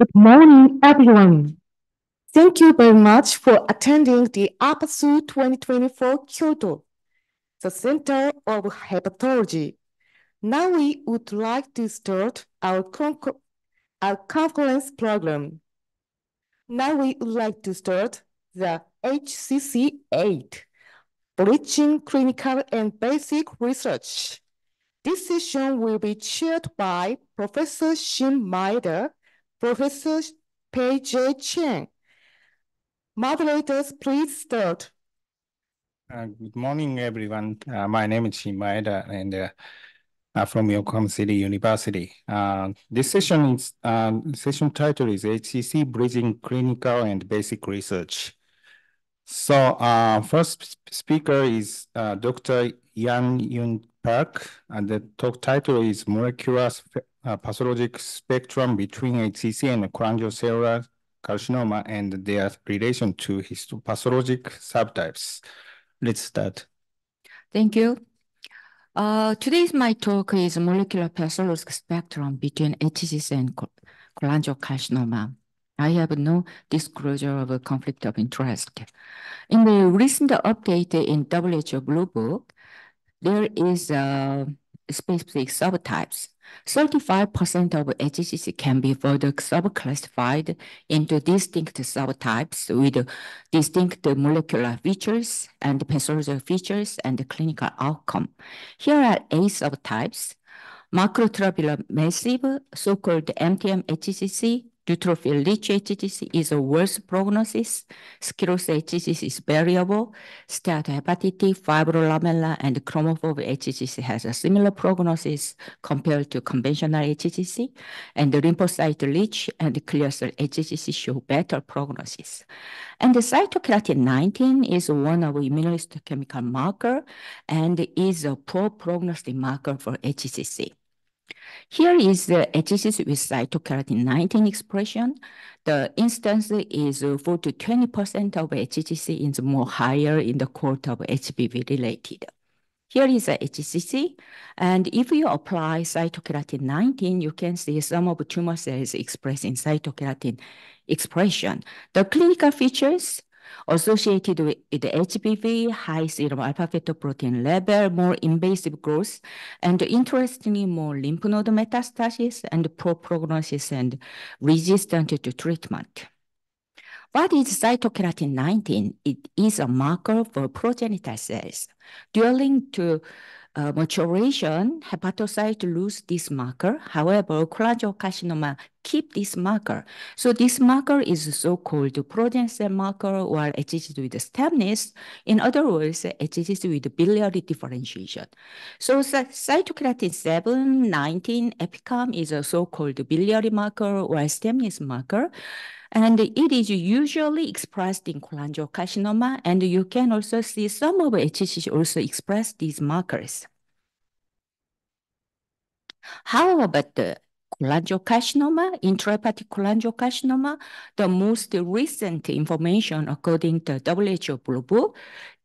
Good morning, everyone. Thank you very much for attending the APASU 2024 Kyoto, the Center of Hepatology. Now we would like to start our conference program. Now we would like to start the HCC 8, Bridging Clinical and Basic Research. This session will be chaired by Professor Shin Maeda, Professor Pei-J Chen. Moderators, please start. Good morning, everyone. My name is Shin Maeda, and from Yokohama City University. This session title is HCC Bridging Clinical and Basic Research. So, first speaker is Dr. Yang Yun Park, and the talk title is Molecular Pathologic Spectrum between HCC and Cholangiocellular Carcinoma and their relation to histopathologic subtypes. Let's start. Thank you. Today's my talk is molecular pathologic spectrum between HCC and cholangiocarcinoma. I have no disclosure of a conflict of interest. In the recent update in WHO Blue Book, there is specific subtypes. 35% of HCC can be further subclassified into distinct subtypes with distinct molecular features and pathological features and clinical outcome. Here are 8 subtypes: macrotubular massive, so-called MTM HCC, neutrophil rich HCC is a worse prognosis, sclerosing HCC is variable, steatohepatitis, fibrolamellar, and chromophobe HCC has a similar prognosis compared to conventional HCC, and the lymphocyte rich and clear cell HCC show better prognosis. And the cytokeratin 19 is one of immunohistochemical marker and is a poor prognostic marker for HCC. Here is the HCC with cytokeratin 19 expression. The instance is 4 to 20% of HCC is more higher in the cohort of HBV related. Here is a HCC, and if you apply cytokeratin 19, you can see some of tumor cells expressing cytokeratin expression. The clinical features associated with the HBV, high serum alpha-fetoprotein level, more invasive growth, and interestingly, more lymph node metastasis and poor prognosis and resistant to treatment. What is cytokeratin 19? It is a marker for progenitor cells. During maturation, hepatocytes lose this marker. However, cholangiocarcinoma keep this marker. So this marker is so-called progenitor cell marker, while HCC with stemness. In other words, HCC with biliary differentiation. So cytokeratin 7, 19, epicam is a so-called biliary marker, while stemness marker. And it is usually expressed in cholangiocarcinoma, and you can also see some of HCC also express these markers. How about the cholangiocarcinoma, intrahepatic cholangiocarcinoma? The most recent information according to WHO Blue Book,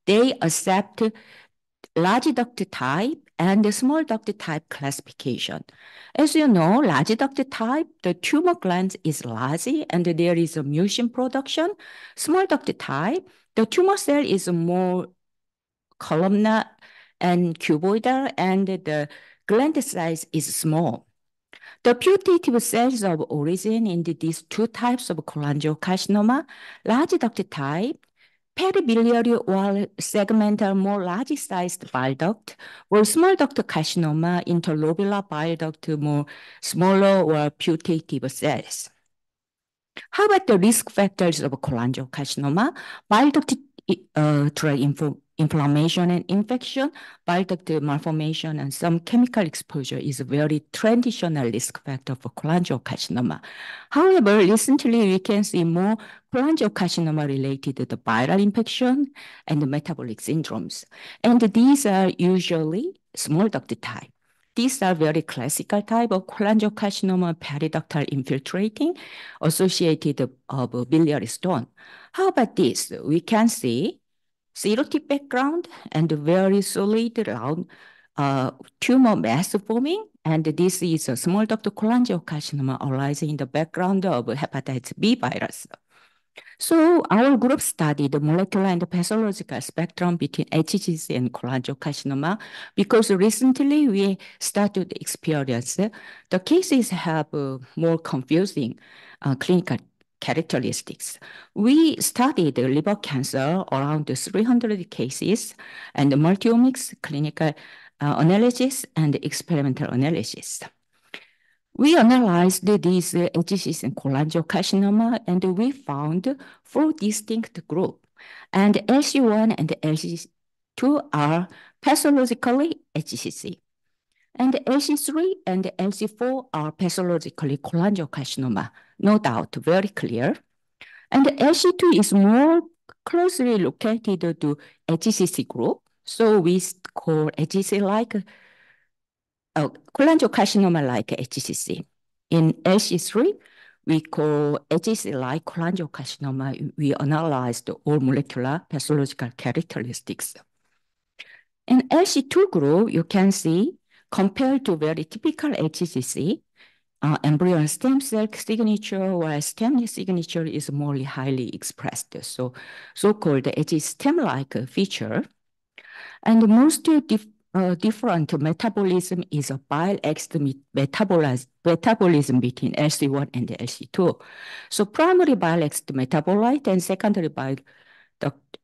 they accept large duct type and the small duct type classification. As you know, large duct type, the tumor gland is large and there is a mucin production. Small duct type, the tumor cell is more columnar and cuboidal and the gland size is small. The putative cells of origin in these two types of cholangiocarcinoma, large duct type, peribiliary or segmental more large-sized bile duct, or small duct carcinoma, interlobular bile duct, more smaller or putative cells. How about the risk factors of cholangiocarcinoma? Bile duct inflammation and infection, bile duct malformation, and some chemical exposure is a very traditional risk factor for cholangiocarcinoma. However, recently we can see more cholangiocarcinoma related to the viral infection and the metabolic syndromes. And these are usually small duct type. These are very classical type of cholangiocarcinoma, periductal infiltrating, associated of biliary stone. How about this? We can see cirrhotic background and very solid round tumor mass forming, and this is a small ductal cholangiocarcinoma arising in the background of hepatitis B virus. So our group studied the molecular and pathological spectrum between HCC and cholangiocarcinoma because recently we started to experience the cases have more confusing clinical characteristics. We studied liver cancer around 300 cases and multiomics clinical analysis and experimental analysis. We analyzed these HCC and cholangiocarcinoma, and we found 4 distinct groups. And LC1 and LC2 are pathologically HCC. And LC3 and LC4 are pathologically cholangiocarcinoma, no doubt, very clear. And LC2 is more closely located to HCC group, so we call HCC-like cholangiocarcinoma-like HCC. In LC3, we call HCC-like cholangiocarcinoma. We analyzed all molecular pathological characteristics. In LC2 group, you can see, compared to very typical HCC, embryonic stem cell signature, while stem signature is more highly expressed, so-called HCC stem-like feature. And most different metabolism is a bile exit metabolism between LC1 and LC2. So primary bile exit metabolite and secondary bile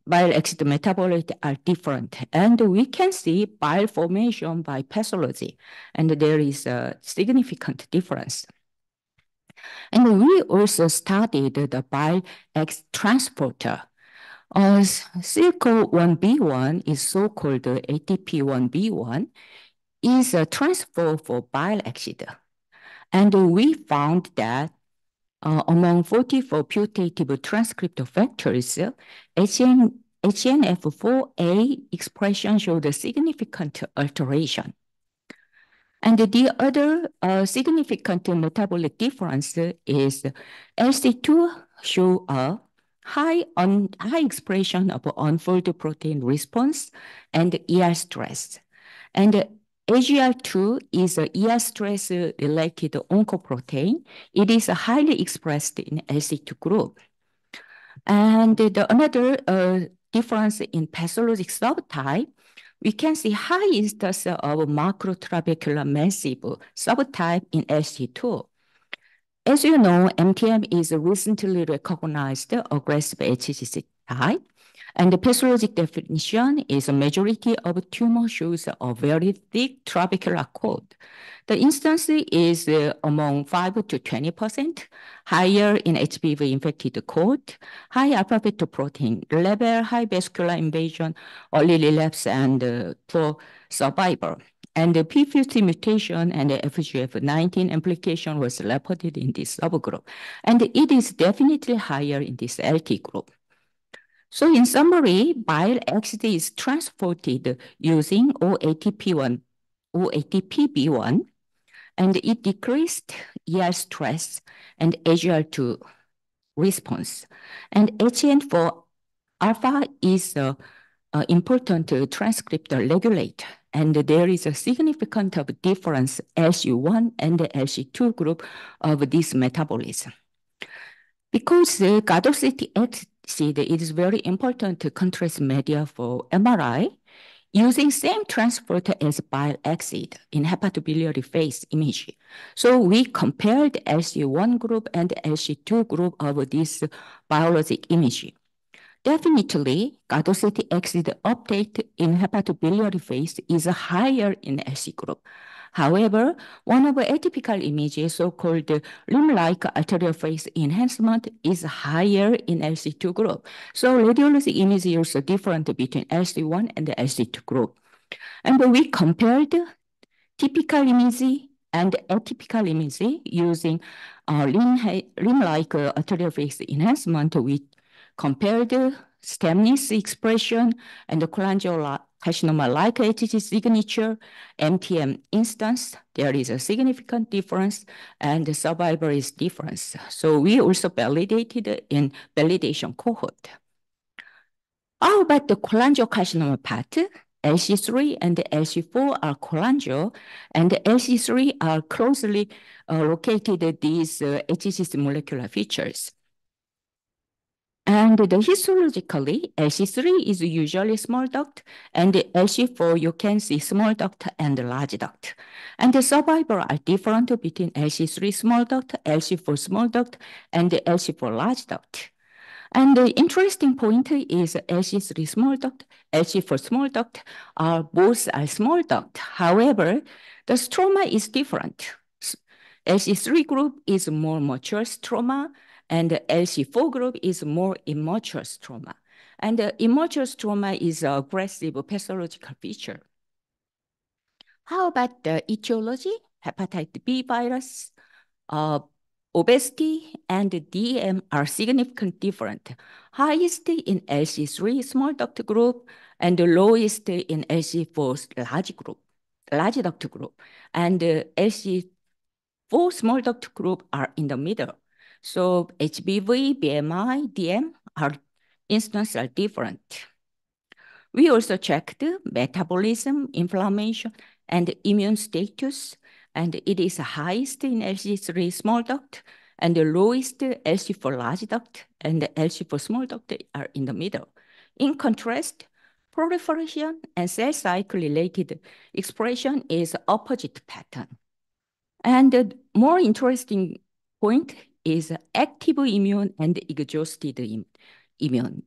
exit metabolite are different. And we can see bile formation by pathology, and there is a significant difference. And we also studied the bile exit transporter. CYCL1B1 is so-called ATP1B1, is a transfer for bile exit. And we found that among 44 putative transcript factors, HNF4A expression showed a significant alteration. And the other significant metabolic difference is LC2 show a high expression of unfolded protein response and ER stress. And AGR2 is a ER stress related oncoprotein. It is highly expressed in LC2 group. And another difference in pathologic subtype, we can see high instance of macrotrabecular massive subtype in LC2. As you know, MTM is a recently recognized aggressive HCC type, and the pathologic definition is a majority of tumor shows a very thick trabecular coat. The instance is among 5 to 20%, higher in HPV-infected coat, high alpha-fetoprotein level, high vascular invasion, early relapse, and poor survivor. And the P50 mutation and the FGF19 implication was reported in this subgroup. And it is definitely higher in this LT group. So in summary, bile exit is transported using OATP1, and it decreased ER stress and AGR2 response. And HN4 alpha is an important transcript regulator, and there is a significant difference LC1 and the LC2 group of this metabolism. Because the gadocytic acid is very important to contrast media for MRI, using same transporter as bile exit in hepatobiliary phase image. So we compared LC1 group and LC2 group of this biologic image. Definitely, gadocytic acid uptake in hepatobiliary phase is higher in LC group. However, one of the atypical images, so-called limb-like arterial phase enhancement, is higher in LC2 group. So radiology image is also different between LC1 and the LC2 group. And we compared typical image and atypical image using limb-like arterial phase enhancement. We compared stemness expression and the cholangiocarcinoma-like HCC signature, MTM instance. There is a significant difference, and the survivor is difference. So we also validated in validation cohort. How about the cholangiocarcinoma part? LC3 and LC4 are cholangio, and LC3 are closely located these HCC molecular features. And histologically, LC3 is usually small duct, and LC4 you can see small duct and large duct. And the survival are different between LC3 small duct, LC4 small duct, and LC4 large duct. And the interesting point is LC3 small duct, LC4 small duct are both are small duct. However, the stroma is different. LC3 group is more mature stroma, and the LC4 group is more immature stroma. And the immature stroma is an aggressive pathological feature. How about the etiology? Hepatitis B virus, obesity, and DM are significantly different. Highest in LC3 small duct group, and the lowest in LC4 large duct group. And LC4 small duct group are in the middle. So HBV, BMI, DM instances are different. We also checked metabolism, inflammation, and immune status, and it is highest in LC3 small duct, and the lowest LC4 large duct, and the LC4 small duct are in the middle. In contrast, proliferation and cell cycle related expression is opposite pattern. And the more interesting point is active immune and exhausted immune.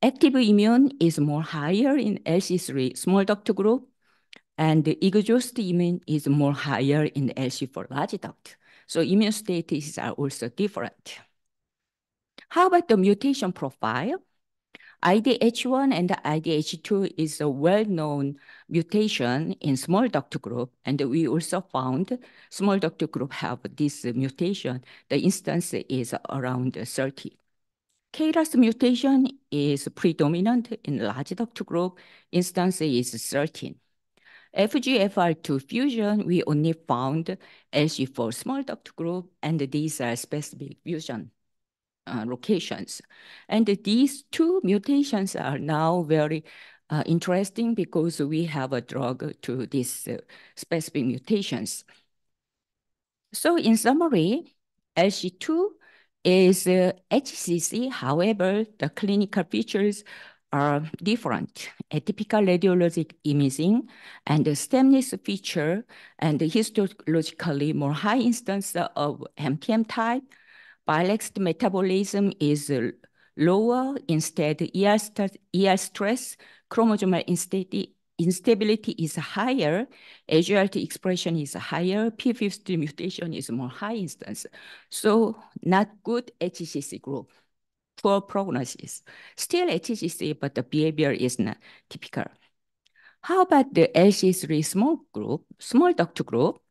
Active immune is more higher in LC3 small duct group, and the exhausted immune is more higher in LC4 large duct. So immune status are also different. How about the mutation profile? IDH1 and IDH2 is a well-known mutation in small duct group, and we also found small duct group have this mutation. The instance is around 30. KRAS mutation is predominant in large duct group, instance is 13. FGFR2 fusion, we only found LC4 small duct group, and these are specific fusion locations. And these two mutations are now very interesting because we have a drug to these specific mutations. So in summary, LC2 is HCC. However, the clinical features are different. Atypical radiologic imaging and the stemness feature and histologically more high instance of MTM type. Bilex metabolism is lower. Instead, ER stress, chromosomal instability is higher, AGLT expression is higher, P53 mutation is more high instance. So not good HCC group, poor prognosis. Still HCC, but the behavior is not typical. How about the LC3 small duct group?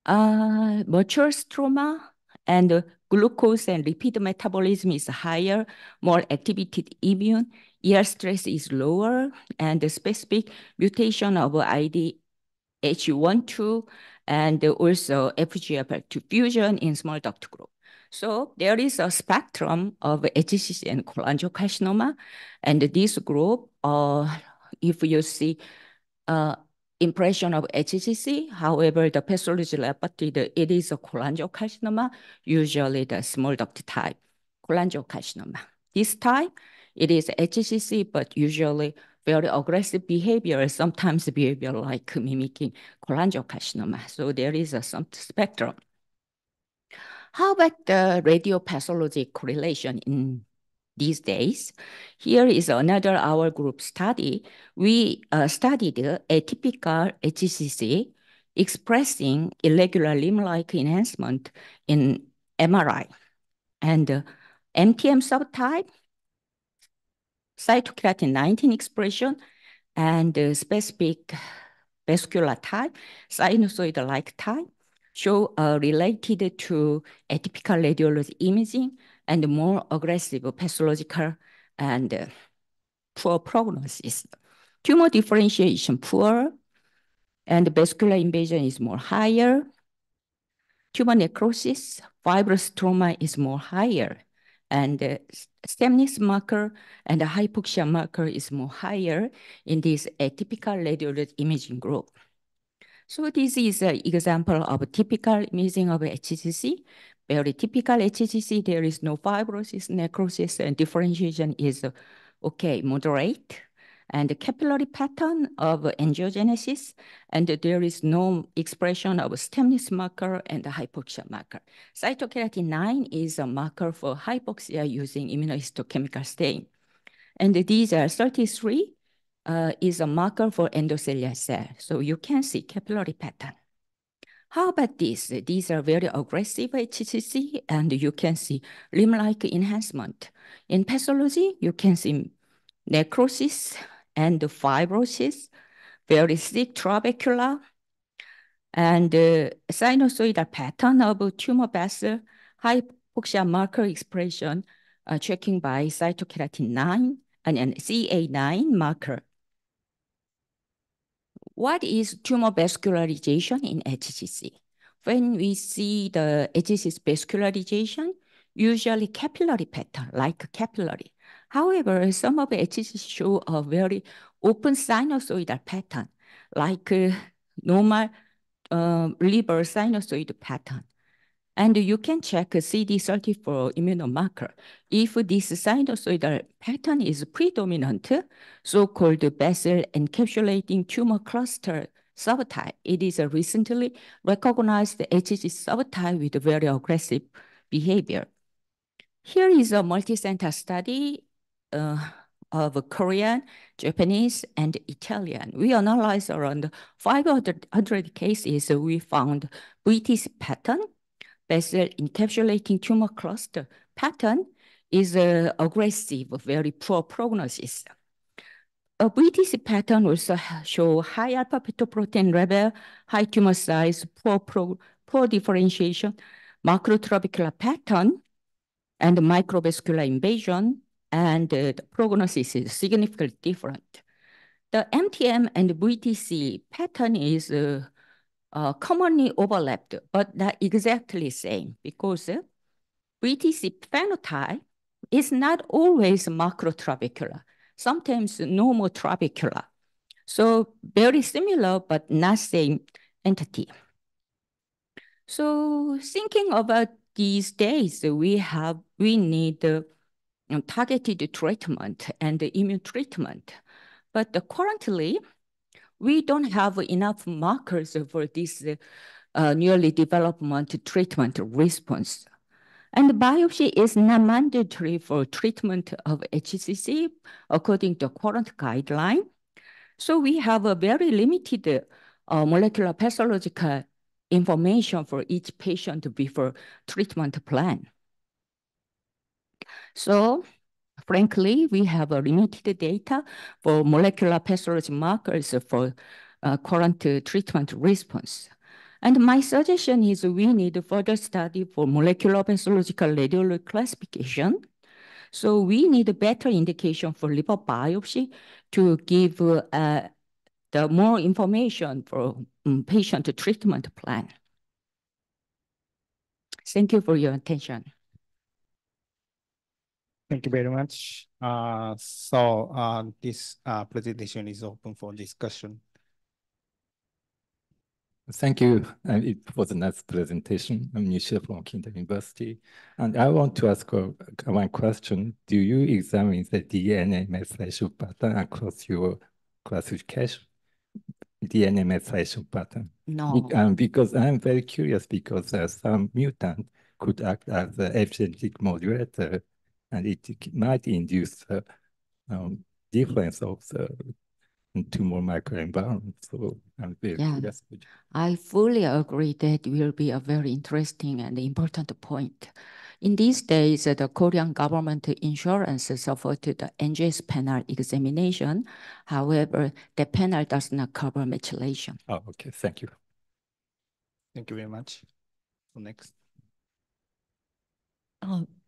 Mature stroma and glucose and lipid metabolism is higher, more activated immune, ER stress is lower, and the specific mutation of IDH1/2 and also FGFR2 fusion in small duct group. So there is a spectrum of HCC and cholangiocarcinoma, and this group, if you see impression of HCC, however, the pathology laboratory, it is a cholangiocarcinoma, usually the small duct type, cholangiocarcinoma. This type, it is HCC, but usually very aggressive behavior, sometimes behavior like mimicking cholangiocarcinoma. So there is some spectrum. How about the radiopathology correlation in these days? Here is another our group study. We studied atypical HCC expressing irregular limb-like enhancement in MRI. And MTM subtype, cytokeratin 19 expression, and specific vascular type, sinusoid-like type, show related to atypical radiology imaging and more aggressive pathological and poor prognosis. Tumor differentiation poor, and vascular invasion is more higher. Tumor necrosis, fibrous trauma is more higher. And stemness marker and the hypoxia marker is more higher in this atypical radiology imaging group. So this is an example of a typical imaging of HCC. Very typical HCC, there is no fibrosis, necrosis, and differentiation is okay, moderate. And the capillary pattern of angiogenesis, and there is no expression of stemness marker and the hypoxia marker. Cytokeratin 9 is a marker for hypoxia using immunohistochemical stain. And these are 33 is a marker for endothelial cell. So you can see capillary pattern. How about this? These are very aggressive HCC, and you can see limb-like enhancement. In pathology, you can see necrosis and fibrosis, very thick trabecula, and sinusoidal pattern of tumor vessel, hypoxia marker expression, checking by cytokeratin 9 and an CA9 marker. What is tumor vascularization in HCC? When we see the HCC vascularization, usually capillary pattern, like capillary. However, some of HCC show a very open sinusoidal pattern, like normal liver sinusoid pattern. And you can check CD34 immunomarker. If this sinusoidal pattern is predominant, so-called vessel encapsulating tumor cluster subtype, it is a recently recognized HCC subtype with very aggressive behavior. Here is a multicenter study of Korean, Japanese, and Italian. We analyzed around 500 cases. We found VTC pattern, vessel encapsulating tumor cluster pattern is aggressive, very poor prognosis. A VTC pattern also show high alpha fetoprotein level, high tumor size, poor differentiation, macrotrabecular pattern, and microvascular invasion, and the prognosis is significantly different. The MTM and VTC pattern is commonly overlapped, but not exactly same, because VTC phenotype is not always macrotrabecular, sometimes normotrabecular. So very similar, but not same entity. So thinking about these days, we need targeted treatment and immune treatment. But currently, we don't have enough markers for this newly development treatment response. And biopsy is not mandatory for treatment of HCC according to current guideline. So we have a very limited molecular pathological information for each patient before treatment plan. So frankly, we have a limited data for molecular pathology markers for current treatment response. And my suggestion is we need further study for molecular pathological radiology classification. So we need a better indication for liver biopsy to give the more information for patient treatment plan. Thank you for your attention. Thank you very much. This presentation is open for discussion. Thank you. It was a nice presentation. I'm Michelle from Kinta University. And I want to ask one question. Do you examine the DNA methylation pattern across your classification? DNA methylation pattern? No. Because I'm very curious, because some mutant could act as an epigenetic modulator, and it might induce difference of the tumor microenvironment. So I'm very curious. I fully agree that will be a very interesting and important point. In these days, the Korean government insurance supported the NGS panel examination. However, the panel does not cover methylation. Oh, okay. Thank you. Thank you very much. So next.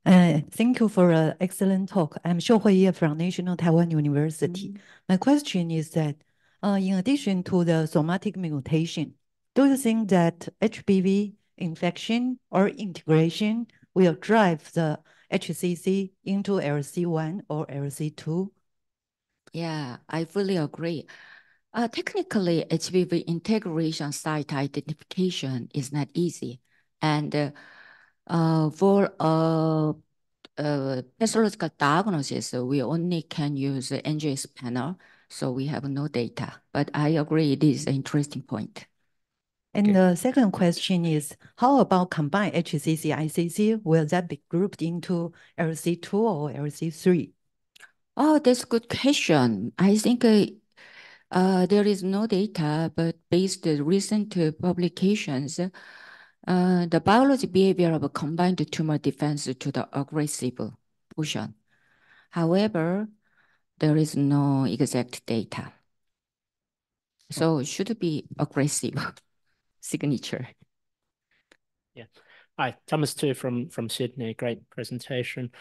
Thank you for an excellent talk. I'm Xiu Huiye from National Taiwan University. My question is that, in addition to the somatic mutation, do you think that HBV infection or integration will drive the HCC into LC1 or LC2? Yeah, I fully agree. Technically, HBV integration site identification is not easy. And for pathological diagnosis, we only can use the NGS panel, so we have no data. But I agree, it is an interesting point. And the second question is, how about combined HCC, ICC? Will that be grouped into LC2 or LC3? Oh, that's a good question. I think there is no data, but based on recent publications, the biology behavior of a combined tumor defense to the aggressive portion. However, there is no exact data. So it should be aggressive signature. Yeah. Hi, Thomas Tu from Sydney. Great presentation.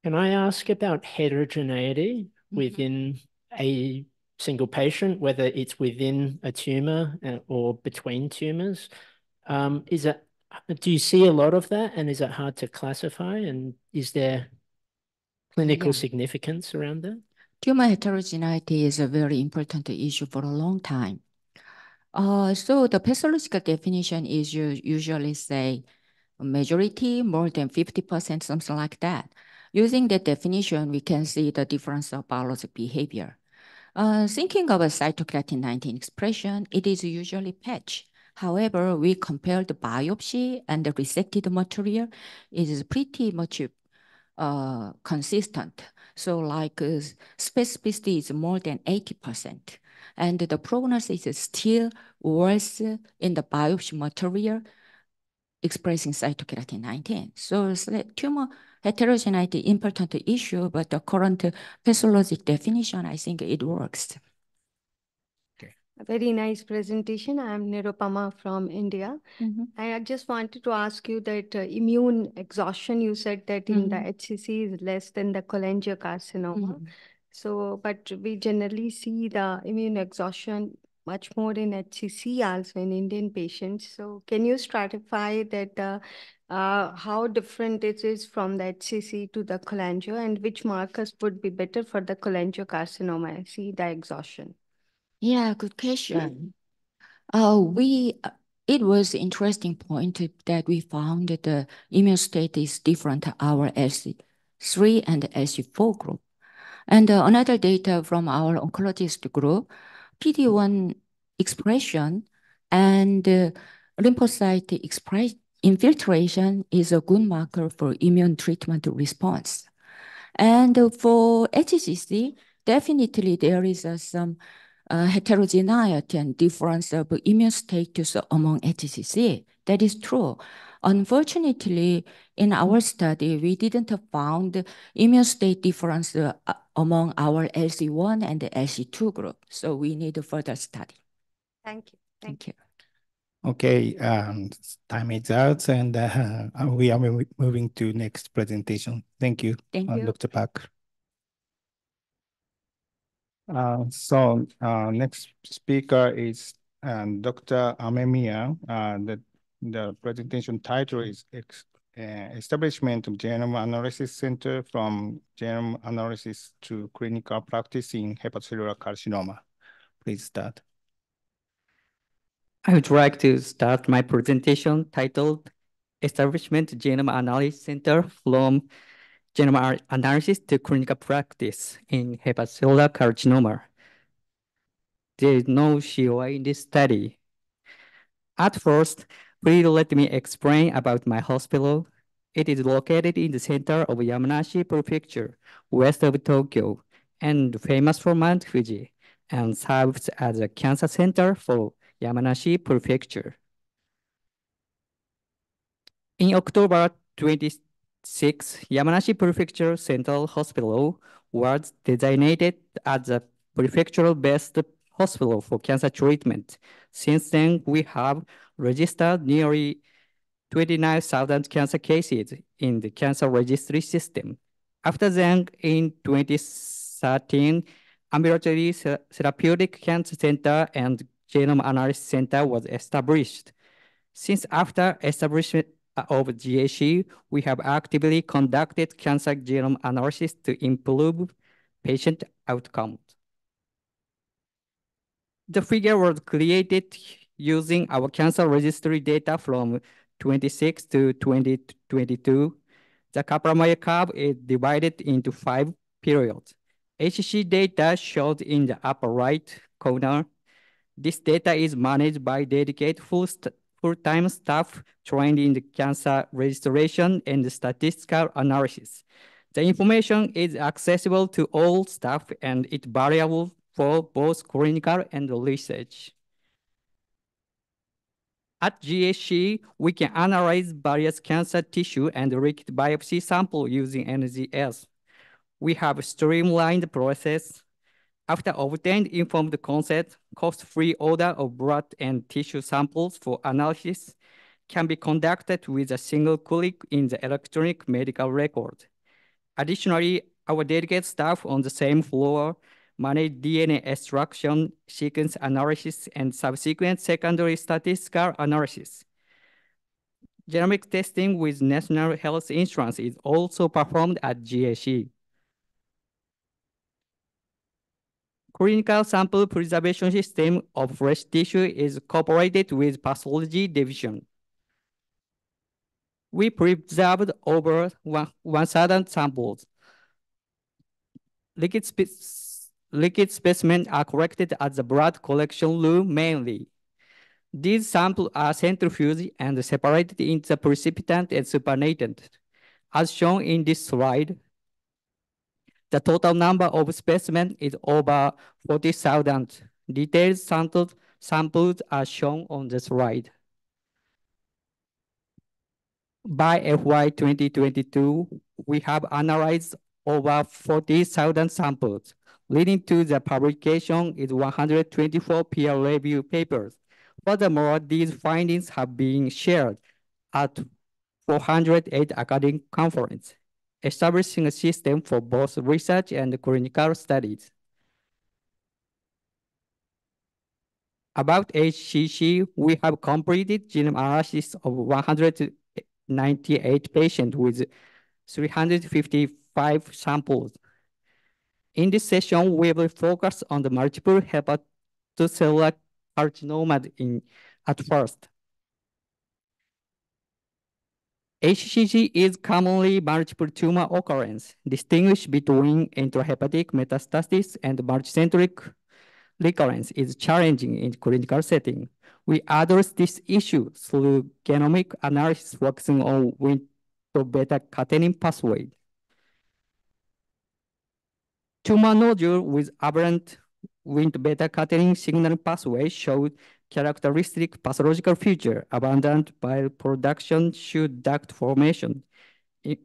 Can I ask about heterogeneity within a single patient, whether it's within a tumor or between tumors? Do you see a lot of that, and is it hard to classify? And is there clinical significance around that? Tumor heterogeneity is a very important issue for a long time. So the pathological definition is usually say majority, more than 50%, something like that. Using that definition, we can see the difference of biologic behavior. Thinking of a cytokeratin 19 expression, it is usually patch. However, we compare the biopsy and the resected material, it is pretty much consistent. So like specificity is more than 80%. And the prognosis is still worse in the biopsy material expressing cytokeratin 19. So tumor heterogeneity important issue, but the current pathologic definition, I think it works. A very nice presentation. I'm Nirupama from India. I just wanted to ask you that immune exhaustion, you said that in the HCC is less than the cholangiocarcinoma. So, but we generally see the immune exhaustion much more in HCC also in Indian patients. So can you stratify that how different it is from the HCC to the cholangio, and which markers would be better for the cholangiocarcinoma? I see the exhaustion. Yeah, good question. It was interesting point that we found that the immune state is different our LC3 and LC4 group. And another data from our oncologist group, PD-1 expression and lymphocyte infiltration is a good marker for immune treatment response. And for HCC, definitely there is some heterogeneity and difference of immune status among HCC. That is true. Unfortunately, in our study, we didn't find immune state difference among our LC1 and the LC2 group. So we need a further study. Thank you. Thank you. Okay, time is out, and we are moving to next presentation. Thank you. Thank you. Dr. Park. Next speaker is Dr. Amemiya. The presentation title is Establishment of Genome Analysis Center from Genome Analysis to Clinical Practice in Hepatocellular Carcinoma. Please start. I would like to start my presentation titled Establishment Genome Analysis Center from Genome Analysis to Clinical Practice in Hepatocellular Carcinoma. There is no COI in this study. At first, please let me explain about my hospital. It is located in the center of Yamanashi Prefecture, west of Tokyo, and famous for Mount Fuji, and serves as a cancer center for Yamanashi Prefecture. In October 26, Yamanashi Prefecture Central Hospital was designated as a prefectural-based hospital for cancer treatment. Since then, we have registered nearly 29,000 cancer cases in the cancer registry system. After then, in 2013, Ambulatory Therapeutic Cancer Center and Genome Analysis Center was established. Since after establishment of GHC, we have actively conducted cancer genome analysis to improve patient outcomes. The figure was created using our cancer registry data from 26 to 2022. The Kaplan-Meier curve is divided into 5 periods. HCC data showed in the upper right corner. This data is managed by dedicated full-time staff trained in the cancer registration and statistical analysis. The information is accessible to all staff and it's variable for both clinical and research. At GHC, we can analyze various cancer tissue and liquid biopsy sample using NGS. We have streamlined the process. After obtained informed consent, cost-free order of blood and tissue samples for analysis can be conducted with a single click in the electronic medical record. Additionally, our dedicated staff on the same floor manage DNA extraction, sequence analysis, and subsequent secondary statistical analysis. Genomic testing with National Health Insurance is also performed at GHC. Clinical sample preservation system of fresh tissue is cooperated with pathology division. We preserved over 1,000 samples. Liquid specimens are collected at the blood collection room mainly. These samples are centrifuged and separated into the precipitant and supernatant. As shown in this slide, the total number of specimens is over 40,000. Detailed samples are shown on the slide. By FY 2022, we have analyzed over 40,000 samples, leading to the publication is 124 peer-reviewed papers. Furthermore, these findings have been shared at 408 academic conferences, establishing a system for both research and clinical studies. About HCC, we have completed genome analysis of 198 patients with 355 samples. In this session, we will focus on the multiple hepatocellular carcinoma at first. HCC is commonly multiple tumor occurrence, distinguished between intrahepatic metastasis and multicentric recurrence is challenging in clinical setting. We address this issue through genomic analysis focusing on Wnt beta-catenin pathway. Tumor nodule with aberrant Wnt beta-catenin signaling pathway showed characteristic pathological feature, abundant bile production, shoot duct formation,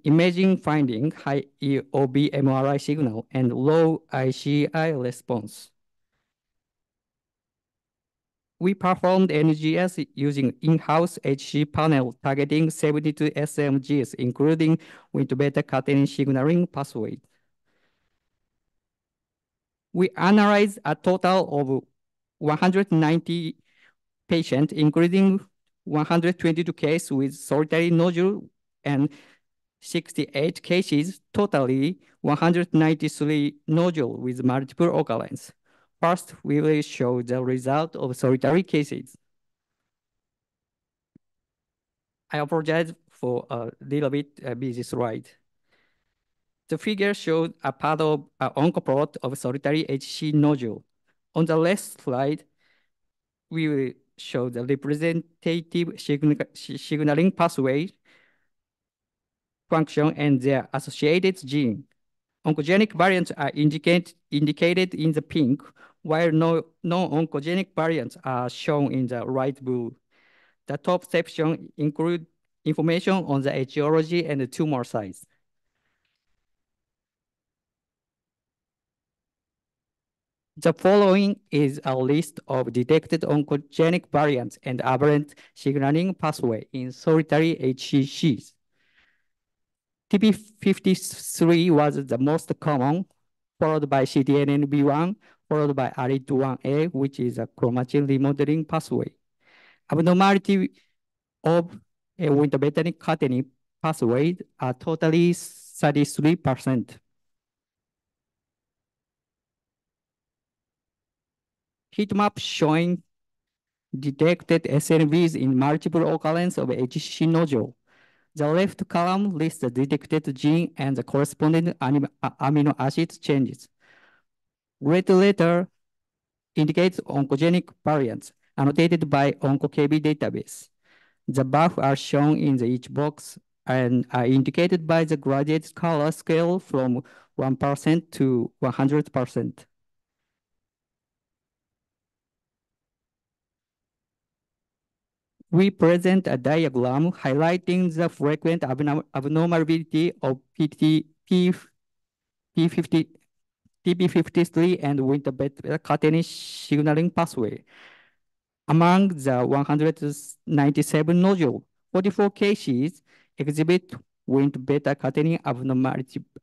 imaging finding, high EOB MRI signal, and low ICI response. We performed NGS using in-house HC panel targeting 72 SMGs, including Wnt beta-catenin signaling pathway. We analyzed a total of 190 patients, including 122 cases with solitary nodule and 68 cases, totally 193 nodules with multiple occurrence. First, we will show the result of solitary cases. I apologize for a little bit busy slide. The figure shows a part of an oncoplot of solitary HC nodule. On the left slide, we will show the representative signaling pathway function and their associated gene. Oncogenic variants are indicated in the pink, while non-oncogenic variants are shown in the light blue. The top section includes information on the etiology and the tumor size. The following is a list of detected oncogenic variants and aberrant signaling pathway in solitary HCCs. TP53 was the most common, followed by CTNNB1, followed by ARID1A, which is a chromatin remodeling pathway. Abnormality of with the beta-catenin pathway are totally 33%. Heat map showing detected SNVs in multiple occurrence of HCC nodule. The left column lists the detected gene and the corresponding amino acid changes. Red letter indicates oncogenic variants annotated by OncoKB database. The buffs are shown in each box and are indicated by the gradient color scale from 1% to 100%. We present a diagram highlighting the frequent abnormality of TP53 and winter beta-catenin signaling pathway. Among the 197 nodules, 44 cases exhibit winter beta-catenin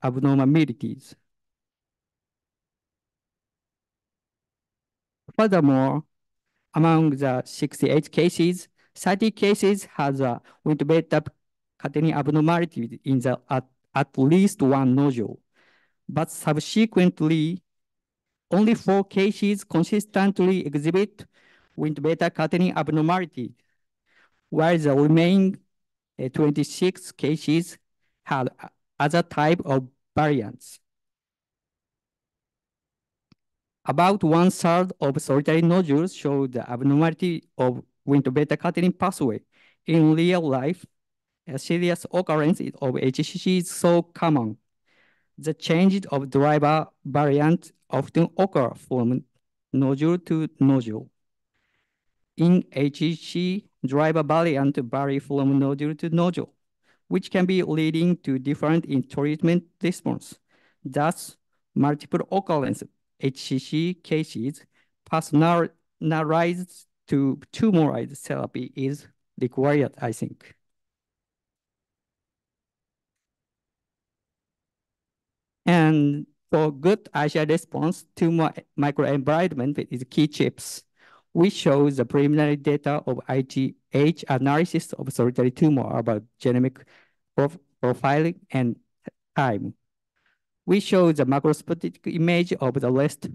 abnormalities. Furthermore, among the 68 cases, 30 cases has a winter beta-catenin abnormality in at least one nodule, but subsequently, only 4 cases consistently exhibit winter beta-catenin abnormality, while the remaining 26 cases had other type of variants. About 1/3 of solitary nodules show the abnormality of winter beta-catenin pathway. In real life, a serious occurrence of HCC is so common. The change of driver variant often occur from nodule to nodule. In HCC, driver variant vary from nodule to nodule, which can be leading to different in treatment response. Thus, multiple occurrence HCC cases personalized to tumoroid therapy is required, I think. And for good ICI response, tumor microenvironment is key chips. We show the preliminary data of IGH analysis of solitary tumor about genomic profiling and time. We show the macroscopic image of the left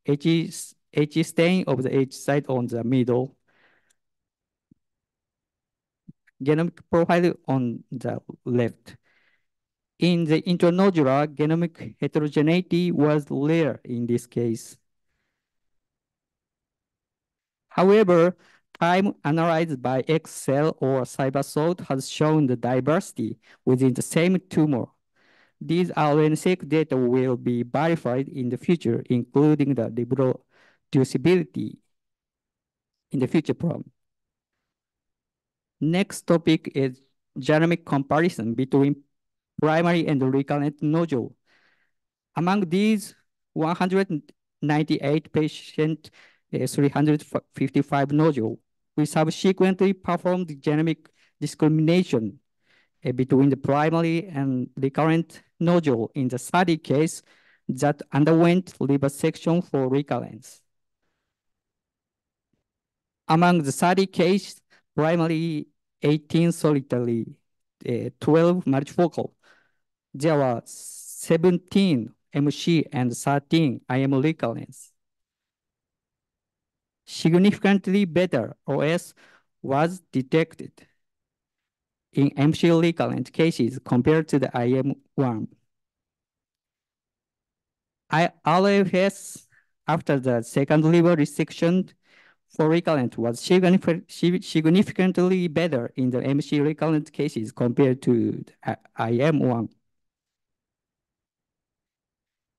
H stain of the H site on the middle, genomic profile on the left. In the intranodular, genomic heterogeneity was rare in this case. However, time analyzed by Excel or CyberSort has shown the diversity within the same tumor. These RNA-seq data will be verified in the future, including the reproducibility in the future problem. Next topic is genomic comparison between primary and recurrent nodule. Among these 198 patients, 355 nodule, we subsequently performed genomic discrimination between the primary and recurrent nodule in the study case that underwent liposuction for recurrence. Among the study case, primary 18 solitary, 12 multifocal, there were 17 MC and 13 IM recurrence. Significantly better OS was detected in MC recurrent cases compared to the IM1. RFS after the second liver resection for recurrent was significantly better in the MC recurrent cases compared to IM1.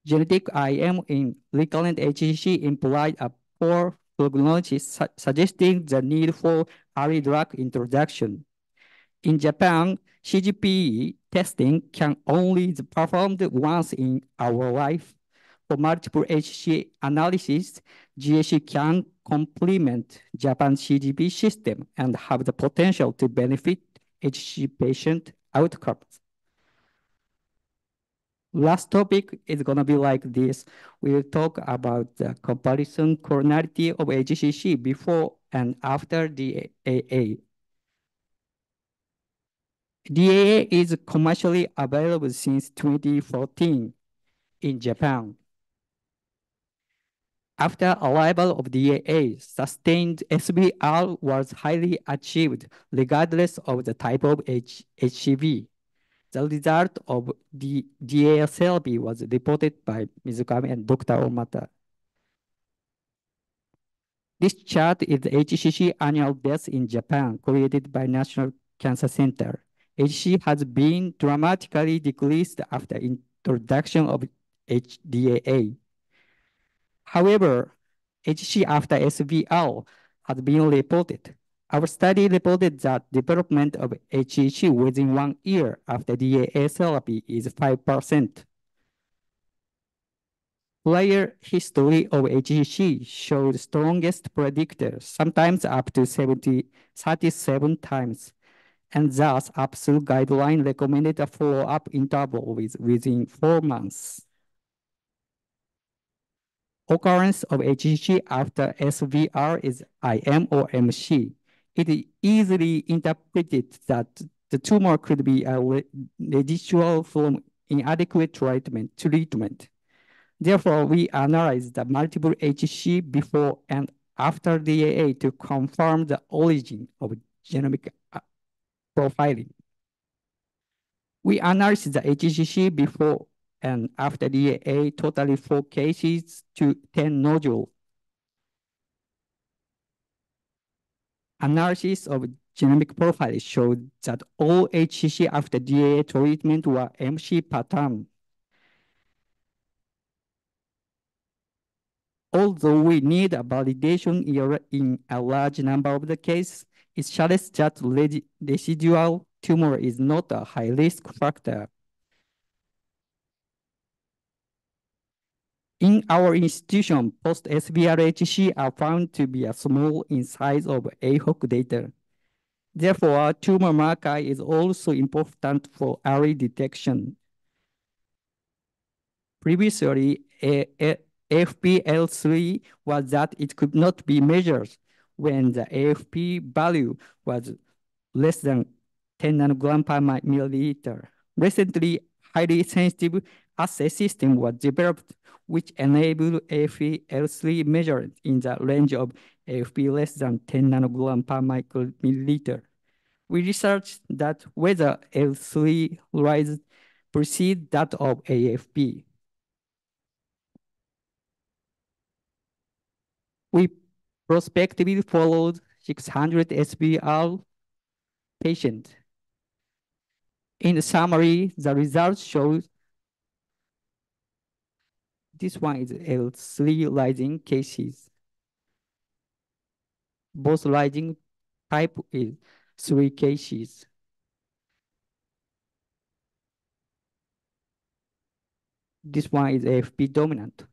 Genetic IM in recurrent HCC implied a poor prognosis, suggesting the need for early drug introduction. In Japan, CGP testing can only be performed once in our life. For multiple HCC analysis, GAC can complement Japan's CGP system and have the potential to benefit HCC patient outcomes. Last topic is going to be like this. We will talk about the comparison coronarity of HCC before and after the AA. DAA is commercially available since 2014 in Japan. After arrival of DAA, sustained SVR was highly achieved regardless of the type of HCV. The result of the DAA therapy was reported by Mizukami and Dr. Omata. This chart is the HCC annual deaths in Japan created by National Cancer Center. HCC has been dramatically decreased after introduction of DAA. However, HCC after SVR has been reported. Our study reported that development of HCC within 1 year after DAA therapy is 5%. Prior history of HCC showed strongest predictor, sometimes up to 37 times, and thus absolute guideline recommended a follow-up interval within 4 months. Occurrence of HCC after SVR is IM or MC. It is easily interpreted that the tumor could be a residual from inadequate treatment. Therefore, we analyzed the multiple HCC before and after DAA to confirm the origin of genomic profiling. We analyzed the HCC before and after DAA, totally 4 cases to 10 nodules. Analysis of genomic profile showed that all HCC after DAA treatment were MC pattern. Although we need a validation in a large number of the cases, it suggests that residual tumor is not a high-risk factor. In our institution, post-SVR HCC are found to be small in size of AHOC data. Therefore, tumor marker is also important for early detection. Previously, AFP-L3 was that it could not be measured when the AFP value was less than 10 nanogram per milliliter. Recently, highly sensitive assay system was developed, which enabled AFP-L3 measured in the range of AFP less than 10 nanogram per micromilliliter. We researched that whether L3 rise precedes that of AFP. We prospectively followed 600 SVR patients. In summary, the results show this one is L3 rising cases. Both rising type is 3 cases. This one is AFP dominant.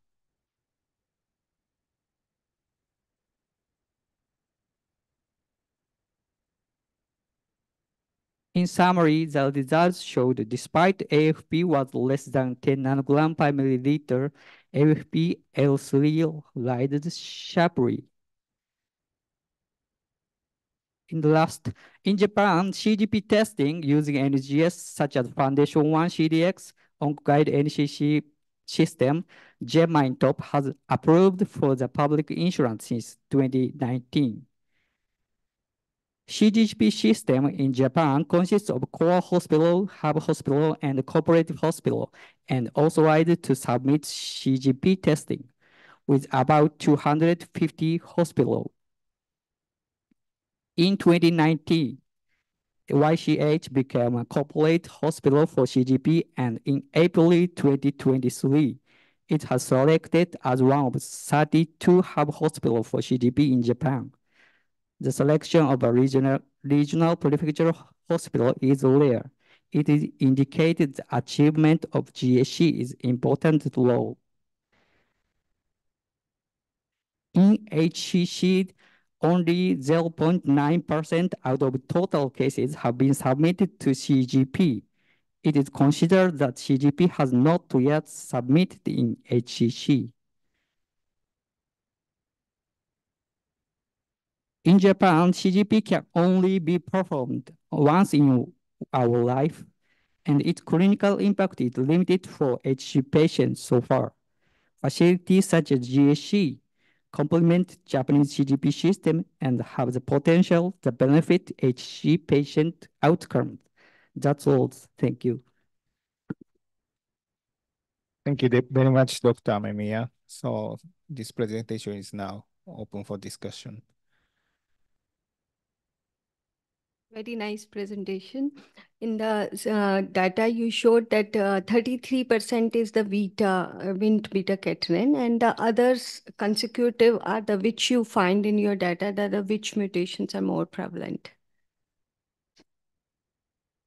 In summary, the results showed despite AFP was less than 10 nanogram per milliliter, AFP L3 rises sharply. In Japan, CGP testing using NGS such as Foundation 1 CDX, OncoGuide NCC system, GEMINE-TOP has approved for the public insurance since 2019. CGP system in Japan consists of core hospital, hub hospital, and cooperative hospital, and authorized to submit CGP testing with about 250 hospitals. In 2019, YCH became a corporate hospital for CGP, and in April 2023, it has selected as one of 32 hub hospitals for CGP in Japan. The selection of a regional prefecture hospital is rare. It is indicated the achievement of GSC is important law. In HCC, only 0.9% out of total cases have been submitted to CGP. It is considered that CGP has not yet submitted in HCC. In Japan, CGP can only be performed once in our life, and its clinical impact is limited for HCC patients so far. Facilities such as GSC complement Japanese CGP system and have the potential to benefit HCC patient outcomes. That's all. Thank you. Thank you very much, Dr. Amemiya. So this presentation is now open for discussion. Very nice presentation. In the data, you showed that 33% is the Wnt beta-catenin, and the others consecutive are the which you find in your data that the which mutations are more prevalent.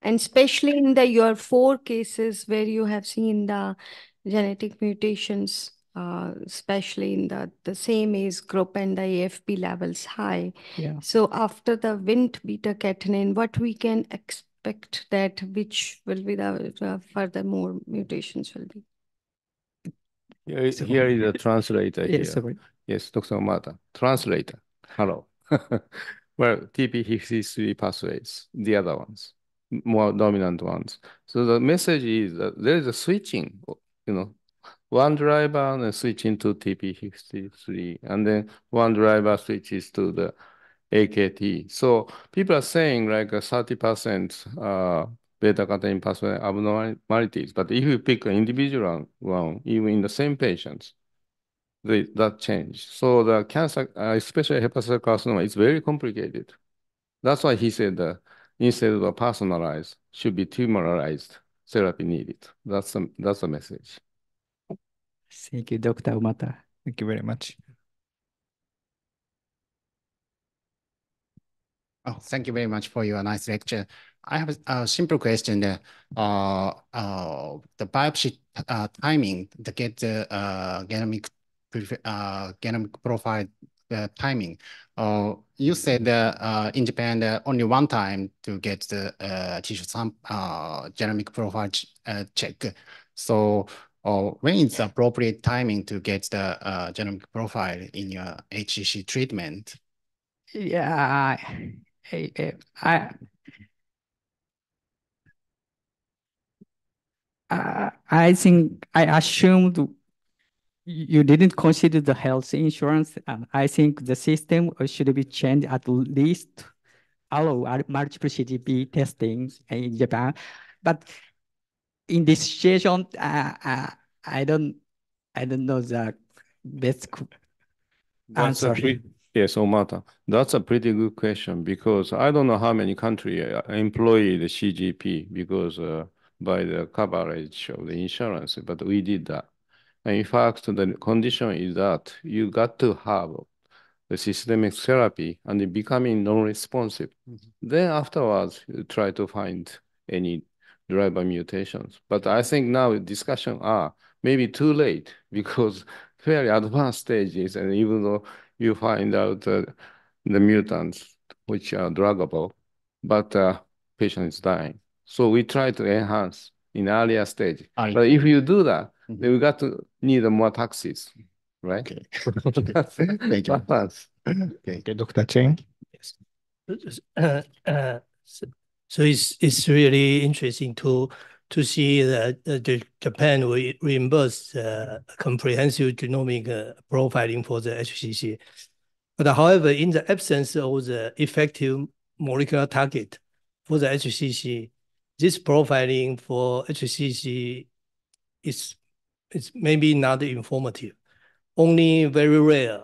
And especially in your 4 cases where you have seen the genetic mutations, especially in the same age group and the AFP levels high. Yeah. So after the Wnt beta-catenin, what we can expect that which will be the further more mutations will be? Here is a translator here. Yes, sorry. Yes, Dr. Omata, translator. Hello. Well, TP53 pathways, the other ones, more dominant ones. So the message is that there is a switching, one driver and switching to TP53, and then one driver switches to the AKT. So people are saying like 30% beta-catenin pathway abnormalities, but if you pick an individual one, even in the same patients, that change. So the cancer, especially hepatocellular carcinoma, is very complicated. That's why he said that instead of personalized, should be tumoralized therapy needed. That's the message. Thank you, Dr. Umata. Thank you very much. Oh, thank you very much for your nice lecture. I have a simple question. The biopsy timing to get the genomic profile timing. You said in Japan only one time to get the tissue genomic profile check. So when is the appropriate timing to get the genomic profile in your HCC treatment? Yeah, I think I assumed you didn't consider the health insurance, and I think the system should be changed at least allow multiple CGP testing in Japan. But in this situation, I don't know the best answer. Yes, Omata, that's a pretty good question because I don't know how many countries employ the CGP because by the coverage of the insurance, but we did that. And in fact, the condition is that you got to have the systemic therapy and it becoming non-responsive. Then afterwards, you try to find any driver mutations. But I think now discussion are maybe too late because very advanced stages, and even though you find out the mutants which are druggable, but patient is dying. So we try to enhance in earlier stage. But if you do that, then we got to need more taxes, right? Okay. Thank you. Okay, Dr. Chen. Yes. So it's really interesting to see that Japan will reimburse comprehensive genomic profiling for the HCC. But however, in the absence of the effective molecular target for the HCC, this profiling for HCC is maybe not informative. Only very rare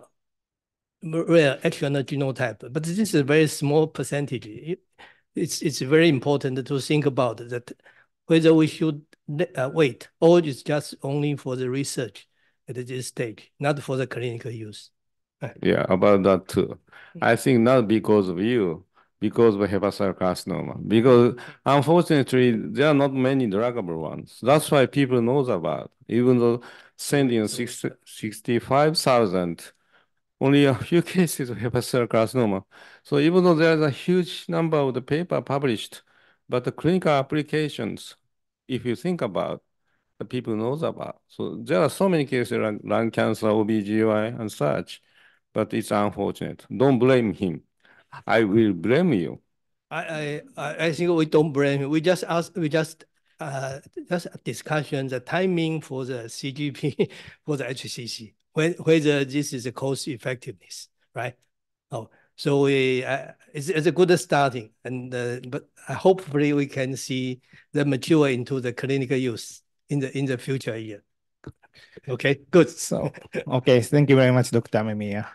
external genotype, but this is a very small percentage. It's very important to think about that whether we should wait or it's just only for the research at this stage, not for the clinical use. Yeah, about that too. I think not because of you, because of hepatocellular carcinoma. Because unfortunately, there are not many druggable ones. That's why people knows about. Even though sending 65,000, only a few cases of hepatocellular carcinoma. So even though there's a huge number of the paper published, but the clinical applications, if you think about, the people knows about. So there are so many cases like lung cancer, OBGY, and such, but it's unfortunate. Don't blame him. I will blame you I think we don't blame him. We just a discussion the timing for the CGP for the HCC, whether this is a cost effectiveness, right? Oh, so it's a good starting, and but hopefully we can see the mature into the clinical use in the future year. Okay, good. So, okay, thank you very much, Dr. Amemiya.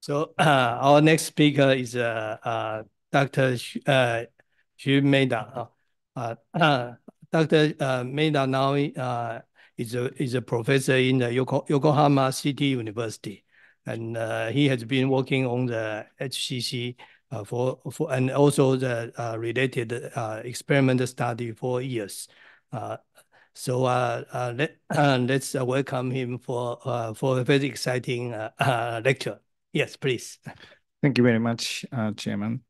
So our next speaker is Dr. Xu Maida. Dr. Maida now is a professor in the Yokohama City University, and he has been working on the HCC for and also the related experimental study for years. So let's welcome him for a very exciting lecture. Yes, please. Thank you very much, Chairman.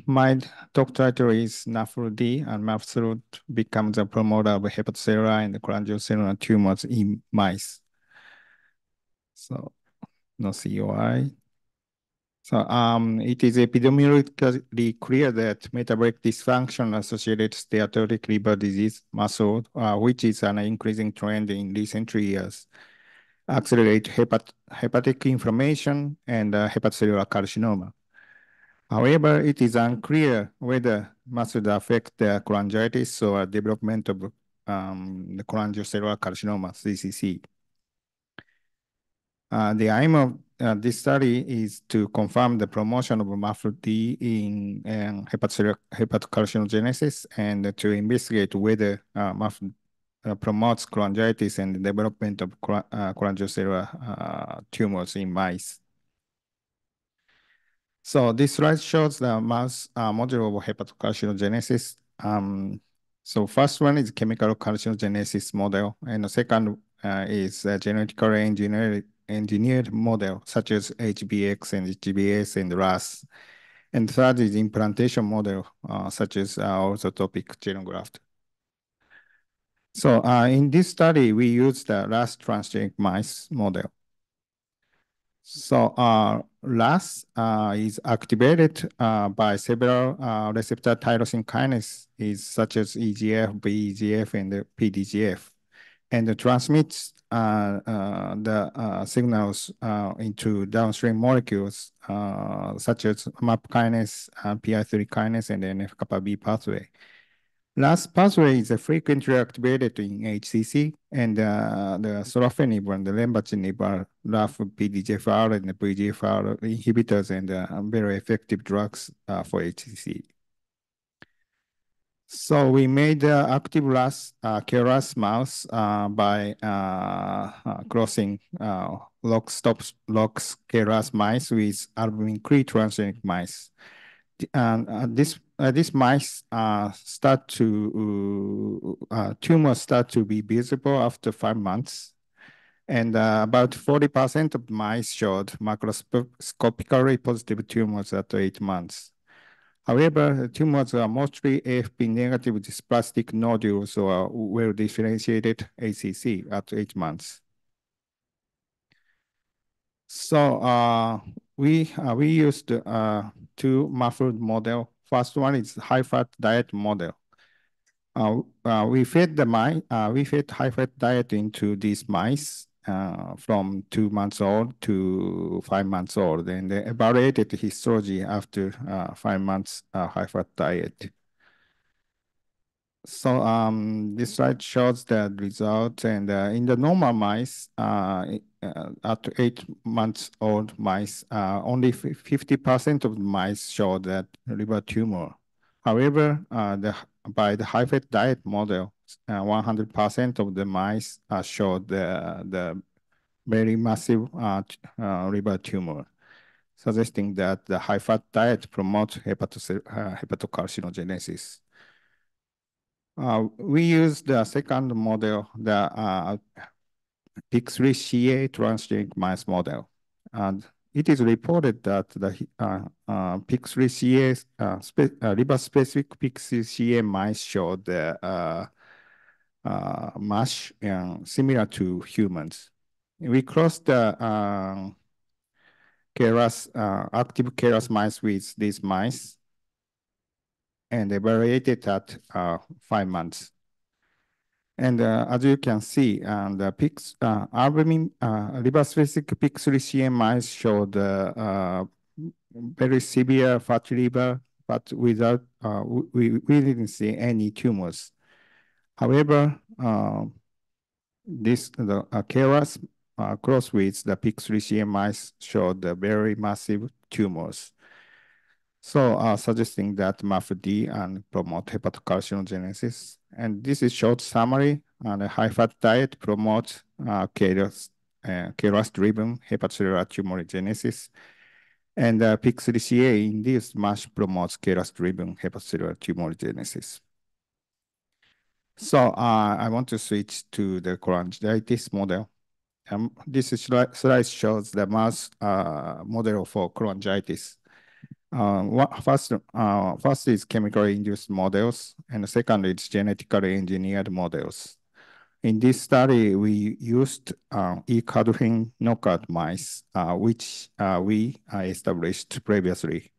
My talk title is NAFLD, and NAFLD becomes a promoter of hepatocellular and cholangiocellular tumors in mice. So, no COI. So, it is epidemiologically clear that metabolic dysfunction associated steatotic liver disease, MASLD, which is an increasing trend in recent years, accelerate hepatic inflammation and hepatocellular carcinoma. However, it is unclear whether MASLD affect the cholangitis or development of the cholangiocellular carcinoma, CCC. The aim of this study is to confirm the promotion of MAFLD in hepatocarcinogenesis and to investigate whether MAFLD promotes cholangitis and the development of cholangiocellular tumors in mice. So this slide shows the mouse model of hepatocarcinogenesis. So first one is chemical carcinogenesis model, and the second is a genetically engineered model, such as HBX and HBS and RAS. And third is implantation model, such as orthotopic xenograft. So in this study, we used the RAS transgenic mice model. So RAS is activated by several receptor tyrosine kinases, such as EGF, VEGF, and PDGF, and transmits the signals into downstream molecules, such as MAP kinase, PI3 kinase, and NF-kappa B pathway. RAS pathway is frequently activated in HCC, and the sorafenib and the lenvatinib are RAF, PDGFR, and the VEGFR inhibitors, and very effective drugs for HCC. So we made active RAS, KRAS mouse by crossing LOX KRAS mice with albumin-free transgenic mice. And this mice tumors start to be visible after 5 months, and about 40% of mice showed macroscopically positive tumors at 8 months. However, the tumors are mostly AFP negative dysplastic nodules or well differentiated HCC at 8 months. So we used two MAFLD model. First one is high-fat diet model. We fed high-fat diet into these mice from 2 months old to 5 months old, and they evaluated histology after 5 months high-fat diet. So this slide shows the results, and in the normal mice, at 8 months old mice, only 50% of the mice showed that liver tumor. However, by the high-fat diet model, 100% of the mice showed the very massive liver tumor, suggesting that the high-fat diet promotes hepatocarcinogenesis. We used the second model, the PIK3CA transgenic mice model. And it is reported that the PIK3CA, liver-specific PIK3CA mice showed the MASH similar to humans. we crossed the active KRAS mice with these mice and evaluated at 5 months. And as you can see, the albumin liver-specific PIK3CA mice showed very severe fatty liver, but without we didn't see any tumors. However, the KRAS cross with the PIK3CA mice showed very massive tumors. So suggesting that MAFD and promote hepatocarcinogenesis. And this is short summary. And a high-fat diet promotes KRAS-driven hepatocellular tumorigenesis. And PIK3CA induced MASH promotes KRAS-driven hepatocellular tumorigenesis. So I want to switch to the cholangitis model. This slide shows the mouse model for cholangitis. First is chemically induced models, and the second is genetically engineered models. In this study, we used E-cadherin knockout mice, which we established previously.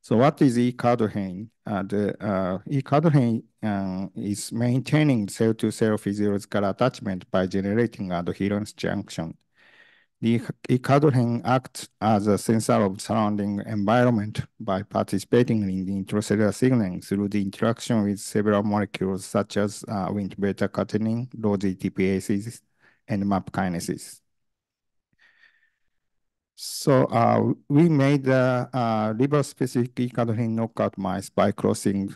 So what is E-cadherin? The E-cadherin is maintaining cell-to-cell physiological attachment by generating adherence junction. The E-cadherin acts as a sensor of surrounding environment by participating in the intracellular signaling through the interaction with several molecules such as Wnt beta-catenin, low GTPases, and MAP kinases. So we made the liver-specific E-cadherin knockout mice by crossing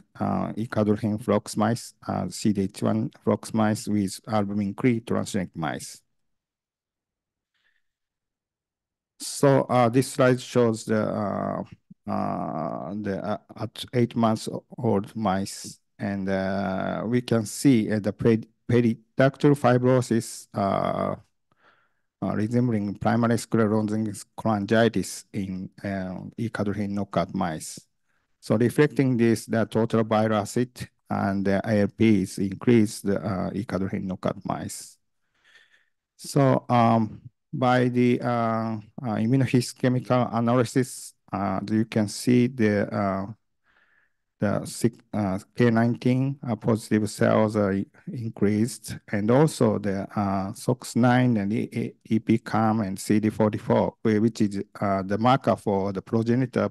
E-cadherin flox mice, CDH1 flox mice with albumin-free transgenic mice. So this slide shows the at 8 months old mice, and we can see the periductal fibrosis resembling primary sclerosing cholangitis in E-cadherin knockout mice. So reflecting this, the total bile acid and the ALPs increased the E-cadherin knockout mice. So by the immunohistochemical analysis, you can see the K19 positive cells are increased, and also the SOX9 and EPCAM and CD44, which is the marker for the progenitor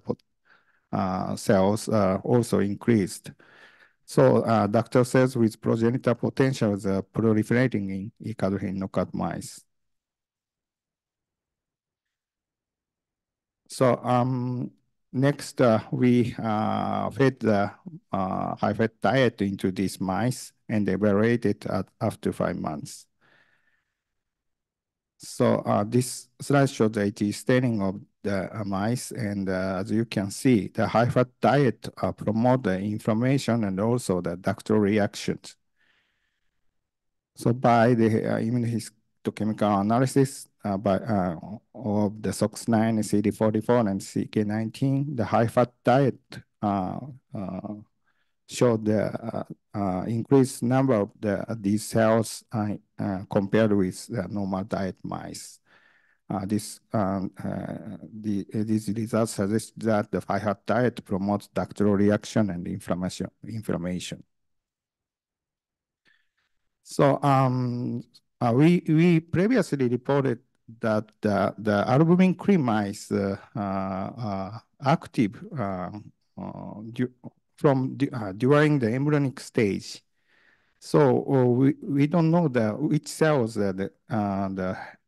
cells, also increased. So ductal cells with progenitor potentials are proliferating in E-cadherin knockout mice. So next, we fed the high-fat diet into these mice and evaluated after 5 months. So this slide shows the AT staining of the mice, and as you can see, the high-fat diet promote the inflammation and also the ductal reactions. So by the immunohistochemical analysis of the SOX9, CD44, and CK19, the high-fat diet showed the increased number of these cells compared with the normal diet mice. These results suggest that the high-fat diet promotes ductal reaction and inflammation. So we previously reported that the albumin-free mice active during the embryonic stage. So we don't know which cells the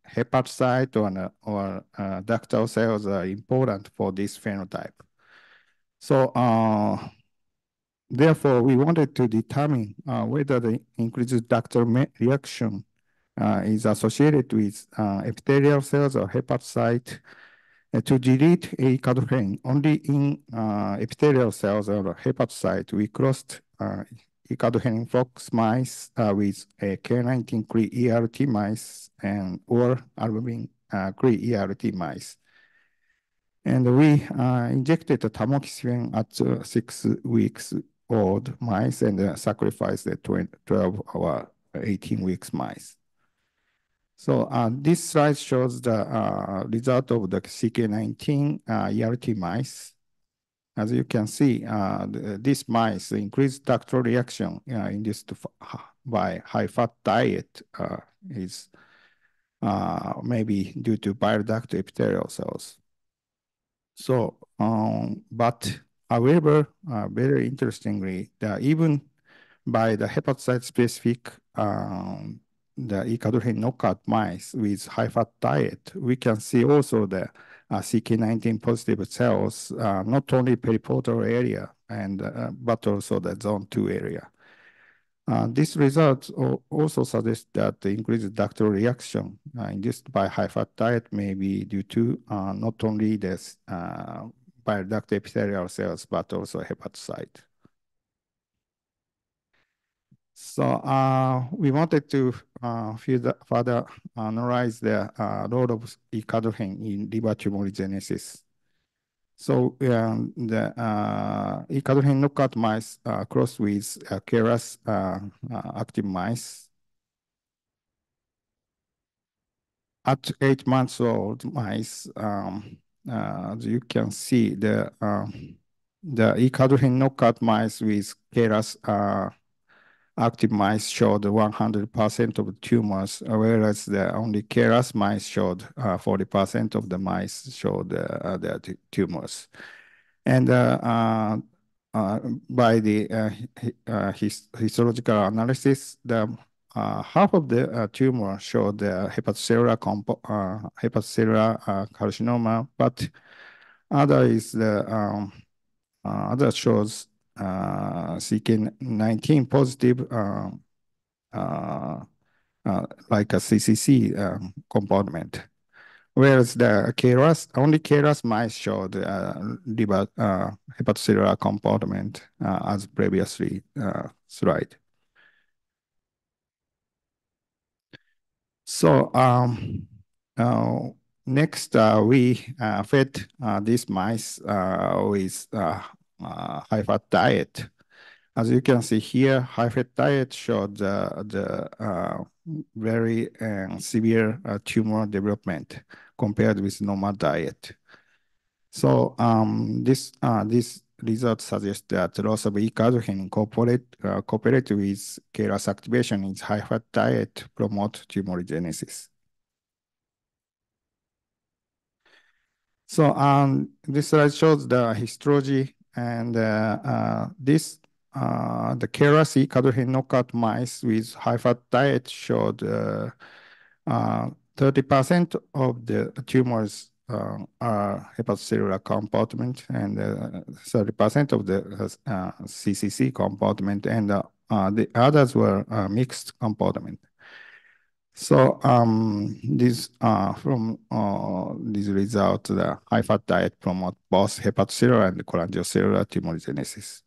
hepatocyte or ductal cells are important for this phenotype. So therefore, we wanted to determine whether the increased ductal reaction is associated with epithelial cells or hepatocyte to delete E-cadherin only in epithelial cells or hepatocyte. We crossed E-cadherin flox mice with a K19-free ERT mice or albumin-free ERT mice. And we injected the tamoxifen at 6 weeks old mice and sacrificed the 12 or 18 weeks mice. So this slide shows the result of the CK19 ERT mice. As you can see, these mice increased ductal reaction induced by high-fat diet is maybe due to bile duct epithelial cells. So, but however, very interestingly, even by the hepatocyte-specific the E-cadherin knockout mice with high-fat diet, we can see also the CK19 positive cells, not only periportal area and but also the zone 2 area. This result also suggests that the increased ductal reaction induced by high-fat diet may be due to not only this bile duct epithelial cells, but also hepatocyte. So we wanted to further analyze the role of E-cadherin in liver tumorigenesis. So the E-cadherin knockout mice crossed with KRAS active mice. At 8 months old mice, as you can see, the E-cadherin knockout mice with KRAS active mice showed 100% of the tumors, whereas the only KRAS mice showed 40% of the mice showed their tumors. And by the histological analysis, the half of the tumor showed the hepatocellular carcinoma, but other is the other shows CK19 positive like a CCC component, whereas the only KRAS mice showed liver hepatocellular component as previously slide. So next we fed these mice with high-fat diet. As you can see here, high-fat diet showed the very severe tumor development compared with normal diet. So this result suggests that loss of E-cadherin cooperated with KRAS activation in high-fat diet promote tumorigenesis. So this slide shows the histology, and the KRAS E-cadherin knockout mice with high-fat diet showed 30% of the tumors are hepatocellular compartment, and 30% of the CCC compartment, and the others were mixed compartment. So this from this result, the high-fat diet promote both hepatocellular and cholangiocellular tumorigenesis.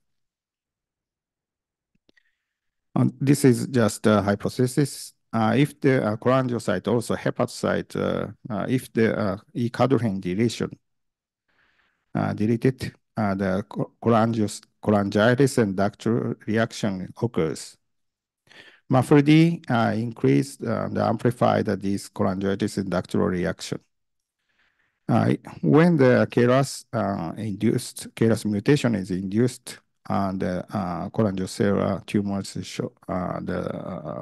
This is just a hypothesis. If the cholangiocyte, also hepatocyte, if the E-cadherin deletion deleted, the cholangitis and ductal reaction occurs. MAFRD increased and amplified this cholangitis and ductal reaction. When the KRAS mutation is induced, the cholangiocellular tumors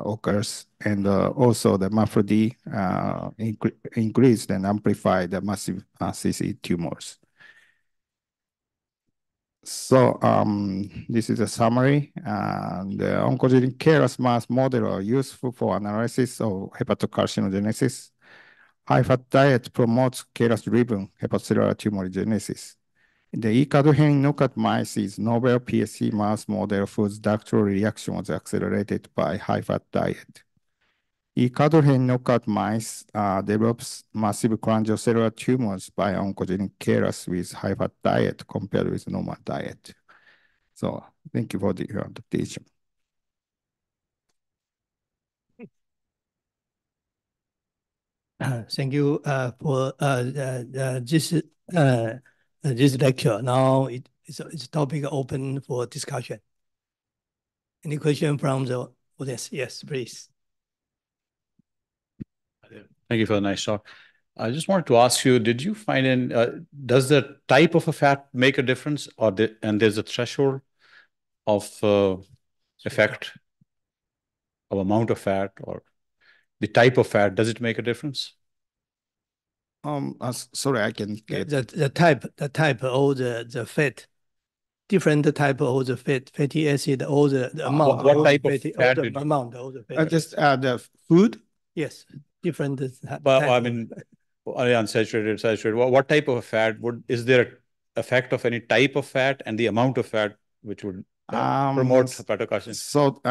occurs, and also the MAFRD increased and amplified the massive CC tumors. So this is a summary. The oncogenic KRAS mouse model are useful for analysis of hepatocarcinogenesis. High-fat diet promotes KRAS-driven hepatocellular tumorigenesis. The E-cadherin knockout mice is novel PSC mouse model whose ductal reaction was accelerated by high-fat diet. E-cadherin knockout mice develops massive cholangiocellular tumors by oncogenic KRAS with high-fat diet compared with normal diet. So thank you for the attention. Thank you for this lecture. Now it's a topic open for discussion. Any question from the audience? Yes, please. Thank you for the nice talk. I just wanted to ask you, did you find does the type of a fat make a difference, and there's a threshold of effect of amount of fat or the type of fat? Does it make a difference? Sorry, I can get the type of the fat, different type of the fatty acid, or the amount. What type of fat? The amount of the fat. just the food. Yes, different. But I mean, unsaturated, saturated. What type of fat is there an effect of any type of fat and the amount of fat which would promote hepatocarcinoma? So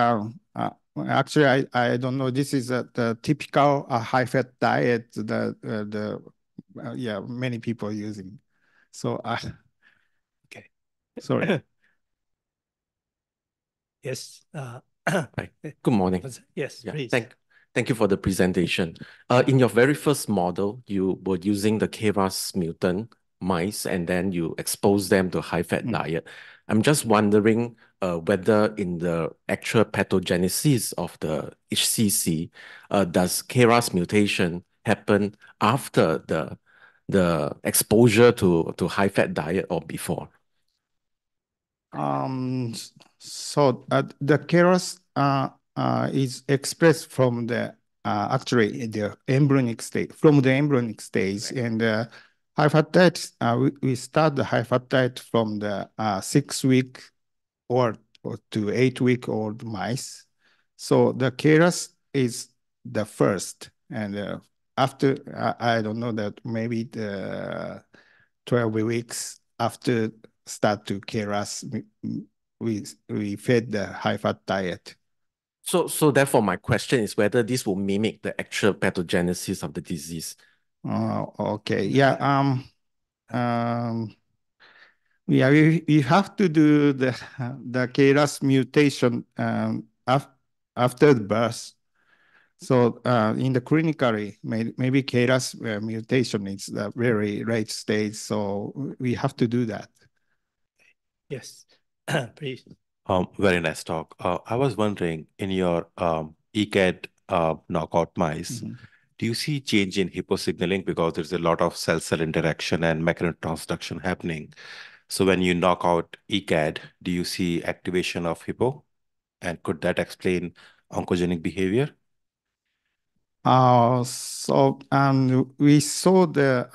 actually, I don't know. This is the typical high fat diet yeah, many people are using. So okay, sorry. Yes. Hi. Good morning. Yes, yeah, please. Thank you for the presentation. In your very first model, you were using the KRAS mutant mice, and then you expose them to high-fat diet. I'm just wondering whether in the actual pathogenesis of the HCC, does KRAS mutation happen after the exposure to high-fat diet or before? So the KRAS is expressed from the actually the embryonic state, right. And high fat diet, we start the high fat diet from the 6-week or to 8-week old mice. So the KRAS is the first, and after I don't know that maybe the 12 weeks after start to KRAS, we fed the high fat diet. So therefore, my question is whether this will mimic the actual pathogenesis of the disease. Okay. Yeah. Yeah. We have to do the KRAS mutation after the birth. So in the clinically, maybe KRAS mutation is the very late stage. So we have to do that. Yes, please. Very nice talk. I was wondering, in your ECAD knockout mice, do you see change in hyposignaling because there's a lot of cell-cell interaction and mechanism transduction happening? So when you knock out ECAD, do you see activation of hypo? And could that explain oncogenic behavior? So we saw the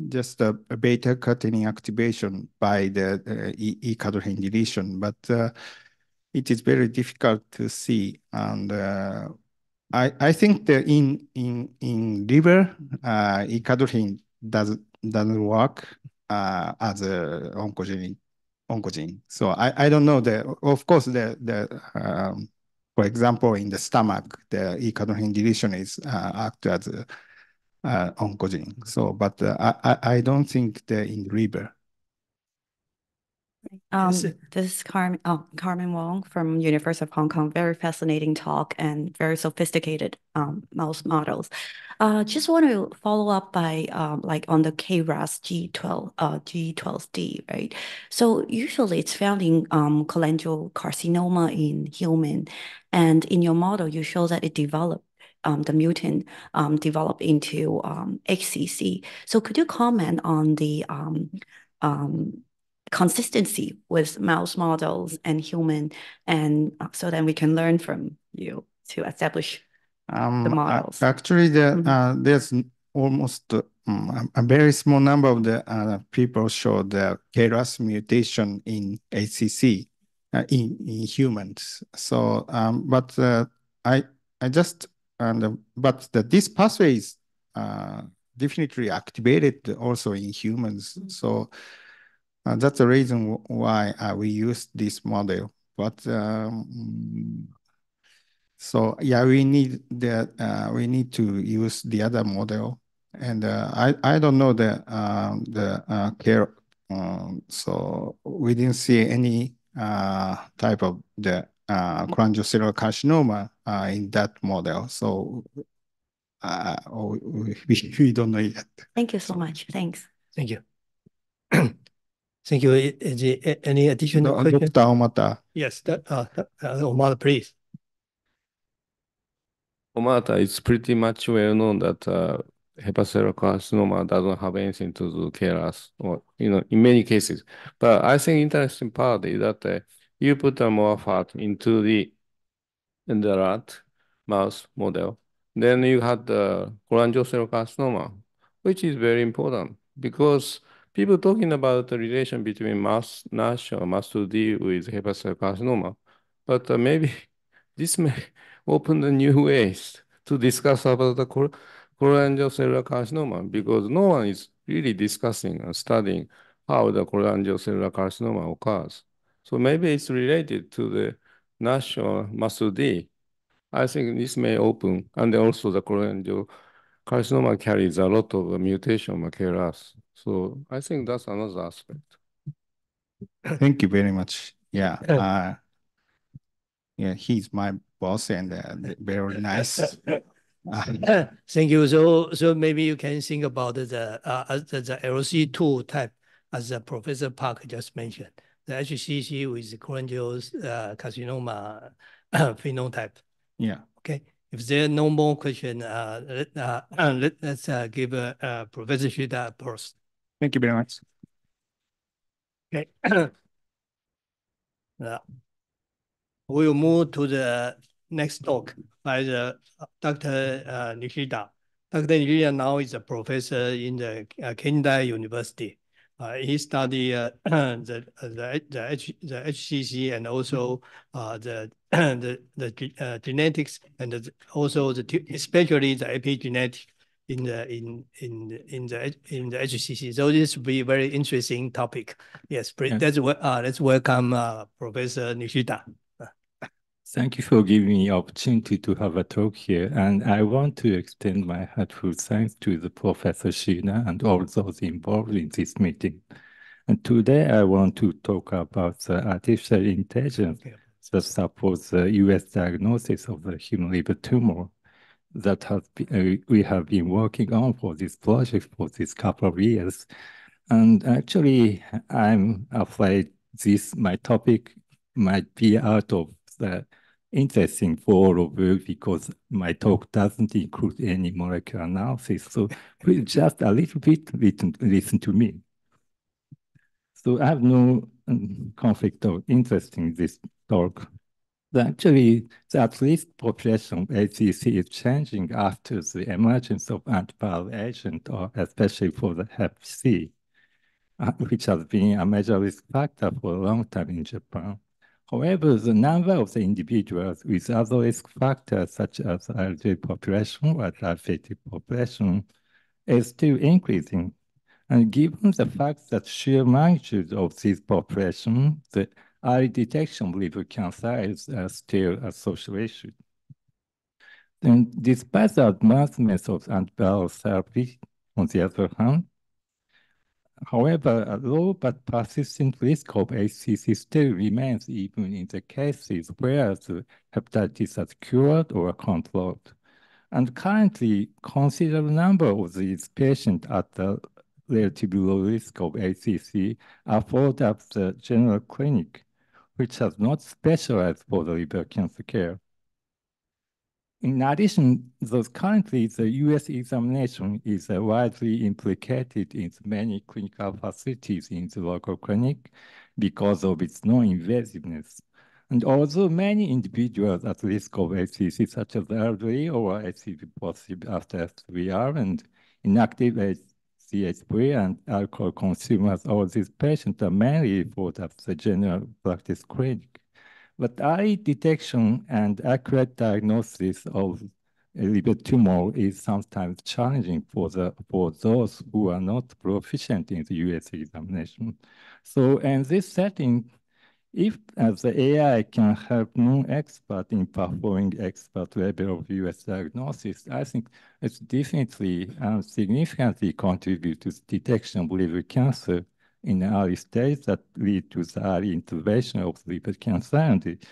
just a beta catenin activation by the E-cadherin deletion, but it is very difficult to see. And I think that in liver, E-cadherin doesn't work as a oncogene. So I don't know that. Of course, for example, in the stomach, the E-cadherin deletion is act as oncogene. So, but I don't think they're in liver. This is Carmen Wong from University of Hong Kong. Very fascinating talk and very sophisticated mouse models. Just want to follow up by like on the KRAS G12D, right? So usually it's found in cholangiocarcinoma in human, and in your model you show that it developed. The mutant developed into HCC. So could you comment on the consistency with mouse models and human, and so then we can learn from you to establish the models? Actually, there's almost a very small number of the people show the KRAS mutation in HCC in humans. So, but I just but this pathway is definitely activated also in humans. So. That's the reason why we use this model. But so yeah, we need to use the other model, and I don't know the care. So we didn't see any type of the cholangiocellular carcinoma in that model. So we don't know yet. Thank you so much. Thanks. Thank you. Thank you. Any additional questions? Dr. Omata. Yes, Omata, please. Omata, it's pretty much well known that hepatocellular carcinoma doesn't have anything to do with KRAS, or in many cases. But I think interesting part is that you put more fat into the rat mouse model. Then you had the cholangiocellular carcinoma, which is very important because people talking about the relation between NASH or MAS2D with hepatocellular carcinoma, but maybe this may open the new ways to discuss about the cholangiocellular carcinoma, because no one is really discussing and studying how the cholangiocellular carcinoma occurs. So maybe it's related to the NASH or MAS2D. I think this may open, and also the cholangiocarcinoma carries a lot of mutation of KRAS. So I think that's another aspect. Thank you very much. Yeah, yeah, he's my boss and very nice. Thank you. So maybe you can think about the LC2 type, as Professor Park just mentioned, the HCC with cholangiocarcinoma phenotype. Yeah. Okay. If there are no more questions, let's give Professor Shida first. Thank you very much. Okay. We'll move to the next talk by Dr. Nishida. Dr. Nishida now is a professor in the Kendai University. He studied the HCC and also the genetics, and also especially the epigenetic in the HCC. So this will be a very interesting topic. Yes, let's welcome Professor Nishida. Thank you for giving me the opportunity to have a talk here. And I want to extend my heartfelt thanks to the Professor Shina and all those involved in this meeting. And today I want to talk about the artificial intelligence that supports the US diagnosis of the human liver tumor that we have been working on for this project for this couple of years. And actually, I'm afraid my topic might be out of the interesting for all of you because my talk doesn't include any molecular analysis. So please just a little bit listen to me. So I have no conflict of interest in this talk. But actually, the at-risk population of HCC is changing after the emergence of antiviral agent, or especially for the Hep C, which has been a major risk factor for a long time in Japan. However, the number of the individuals with other risk factors, such as elderly population or diabetic population, is still increasing. And given the fact that sheer magnitude of this population, the early detection of liver cancer is still a social issue. And despite the advancements of antiviral therapy, on the other hand, however, a low but persistent risk of HCC still remains even in the cases where the hepatitis is cured or controlled. And currently, considerable number of these patients at the relatively low risk of HCC are followed up the general clinic, which has not specialized for the liver cancer care. In addition, currently the US examination is widely implicated in many clinical facilities in the local clinic because of its non-invasiveness. And although many individuals at risk of HCC, such as elderly or HCC positive after SVR and inactive CHP and alcohol consumers, all these patients are mainly reported at the general practice clinic. But early detection and accurate diagnosis of a liver tumor is sometimes challenging for those who are not proficient in the US examination. So in this setting, if the AI can help non-expert in performing expert level of US diagnosis, I think it's definitely significantly contribute to the detection of liver cancer in the early stage that lead to the early intervention of liver cancer and it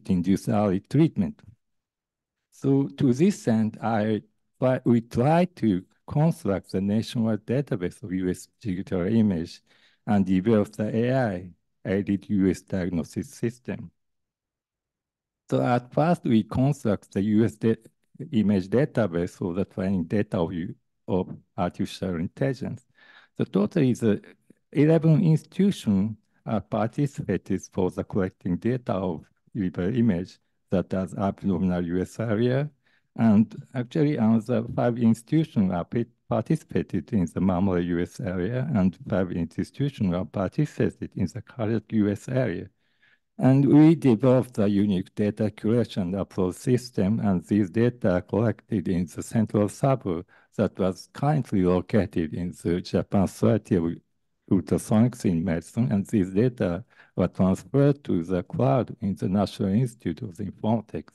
induces early treatment. So to this end, we try to construct the nationwide database of US digital image and develop the AI-aided US diagnosis system. So at first, we construct the US image database for the training data of artificial intelligence. The total is 11 institutions participated for the collecting data of liver image that has abdominal US area. And actually, the 5 institutions are participated in the mammary US area, and 5 institutions are participated in the cardiac US area. And we developed a unique data curation approach system, and these data are collected in the central server that was currently located in the Japan Society of Ultrasonics in Medicine, and these data were transferred to the cloud in the National Institute of Informatics.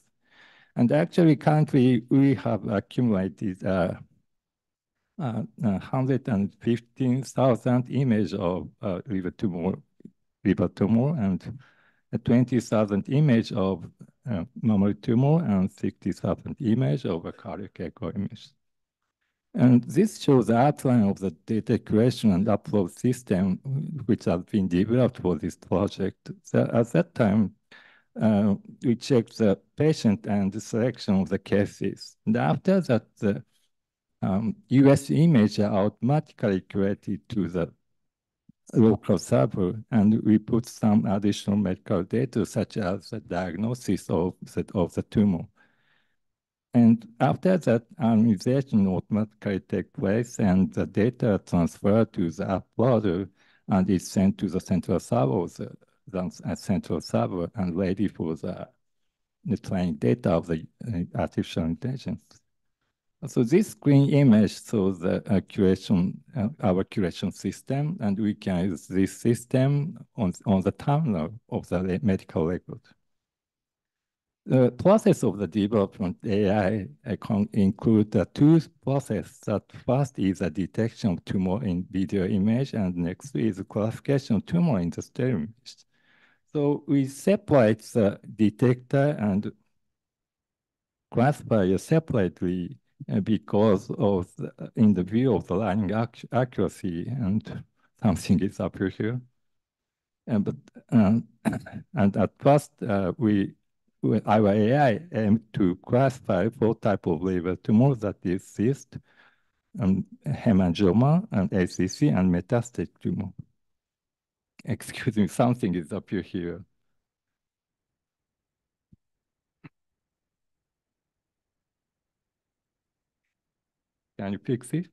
And actually, currently, we have accumulated 115,000 images of liver tumor, and 20,000 images of mammary tumor, and 60,000 images of a cardiac echo image. And this shows the outline of the data creation and upload system which has been developed for this project. So at that time, we checked the patient and the selection of the cases. And after that, the US image are automatically created to the local server, and we put some additional medical data such as the diagnosis of the tumor. And after that, anonymization automatically takes place, and the data transferred to the uploader and is sent to the central server, central server, and ready for the training data of the artificial intelligence. So this green image shows the our curation system, and we can use this system on the terminal of the medical record. The process of the development AI include the two processes. That first is the detection of tumor in video image, and next is classification of tumor in the stereo image. So we separate the detector and classifier separately because of in the view of the learning accuracy, and something is up here. And at first, our AI aimed to classify 4 types of liver tumors that exist: hemangioma, and HCC, and metastatic tumor. Excuse me, something is up here. Can you fix it?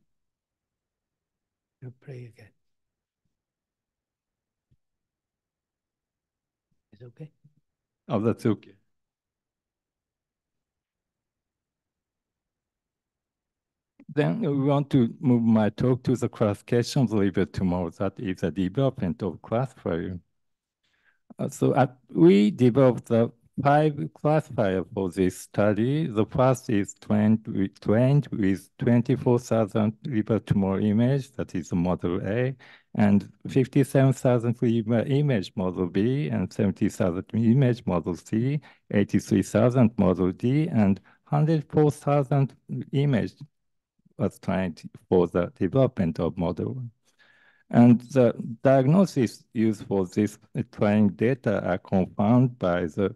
You play again. It's okay? Oh, that's okay. Then we want to move my talk to the classification of liver tumor. That is the development of classifier. So we developed the 5 classifiers for this study. The first is trained with 24,000 liver tumor image, that is model A, and 57,000 liver image model B, and 70,000 image model C, 83,000 model D, and 104,000 image was trained for the development of model 1. And the diagnosis used for this training data are confirmed by the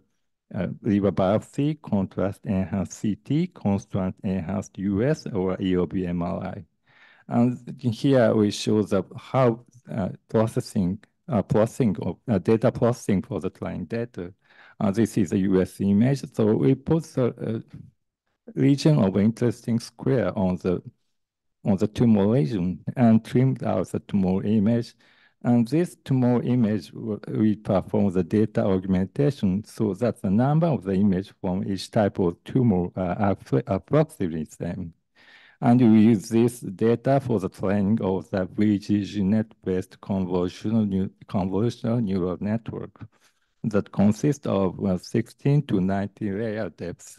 liver biopsy, contrast enhanced CT, contrast enhanced US, or EOB MRI. And here we show how processing of data processing for the training data. This is a US image. So we put the region of interesting square on the tumor lesion and trimmed out the tumor image. And this tumor image, we perform the data augmentation so that the number of the image from each type of tumor are approximately the same. And we use this data for the training of the VGGNet-based convolutional neural network that consists of 16 to 90 layer depths.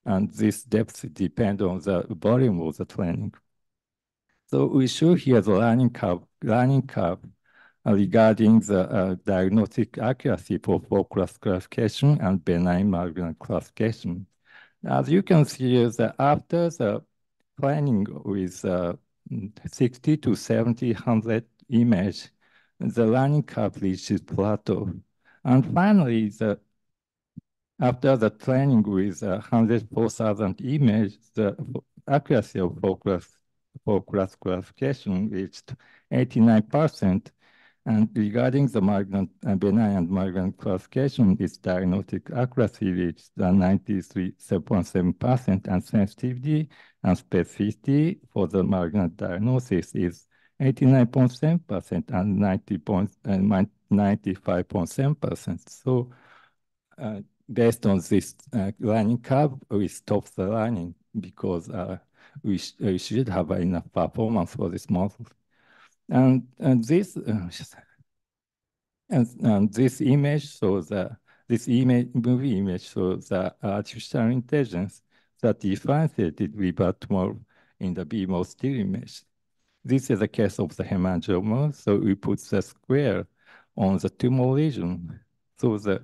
And this depth depends on the volume of the training. So we show here the learning curve regarding the diagnostic accuracy for four-class classification and benign malignant classification. As you can see, after the training with 60 to 700 image, the learning curve reaches plateau. And finally, After the training with 104,000 images, the accuracy of four-class classification reached 89%. And regarding the benign and malignant classification, its diagnostic accuracy reached 93.7%, and sensitivity and specificity for the malignant diagnosis is 89.7% and 95.7%. So based on this learning curve, we stop the learning because we should have enough performance for this model. And this this image shows movie image shows the artificial intelligence that differentiated liver tumor in the BMO still image. This is a case of the hemangioma, so we put the square on the tumor lesion. So the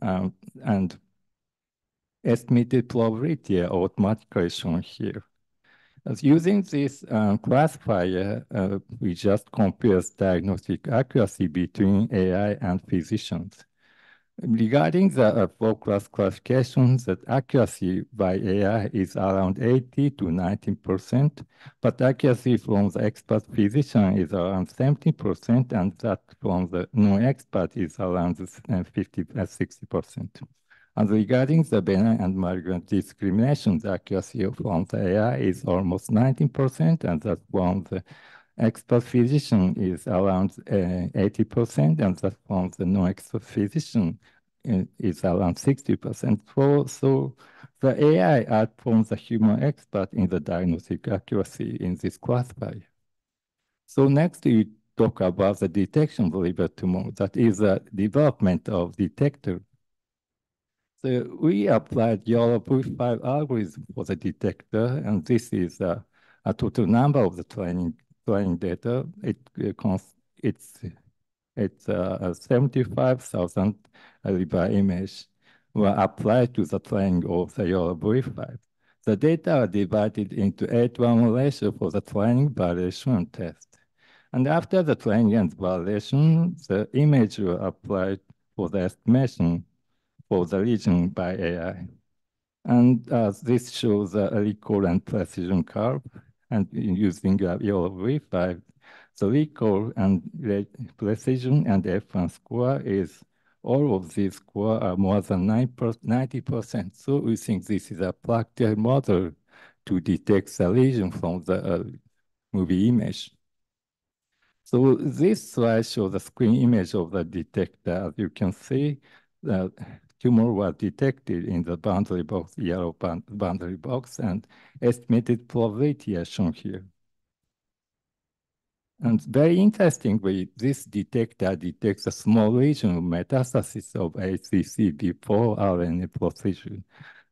and estimated probability are automatically shown here. As using this classifier, we just compare diagnostic accuracy between AI and physicians. Regarding the four-class classifications, that accuracy by AI is around 80 to 90%, but accuracy from the expert physician is around 70%, and that from the non-expert is around 60%. And regarding the benign and malignant discrimination, the accuracy from the AI is almost 19%, and that from the expert physician is around 80%, and that from the non-expert physician is around 60%. So the AI outperforms the human expert in the diagnostic accuracy in this classifier. So next we talk about the detection of liver tumor, that is the development of detector. So we applied YOLO-V5 algorithm for the detector, and this is a total number of the training data. It's 75,000 liver image were applied to the training of the YOLO-V5. The data are divided into 8:1 ratio for the training, validation, and test. And after the training and validation, the image were applied for the estimation for the region by AI. And this shows a recall and precision curve. And using YOLO-V5, the recall and precision and F1 score is, all of these scores are more than 90%. So we think this is a practical model to detect the lesion from the movie image. So this slide shows the screen image of the detector. As you can see, the tumor was detected in the boundary box, yellow boundary box, and estimated probability are shown here. And very interestingly, this detector detects a small region of metastasis of HCC before RNA procedure.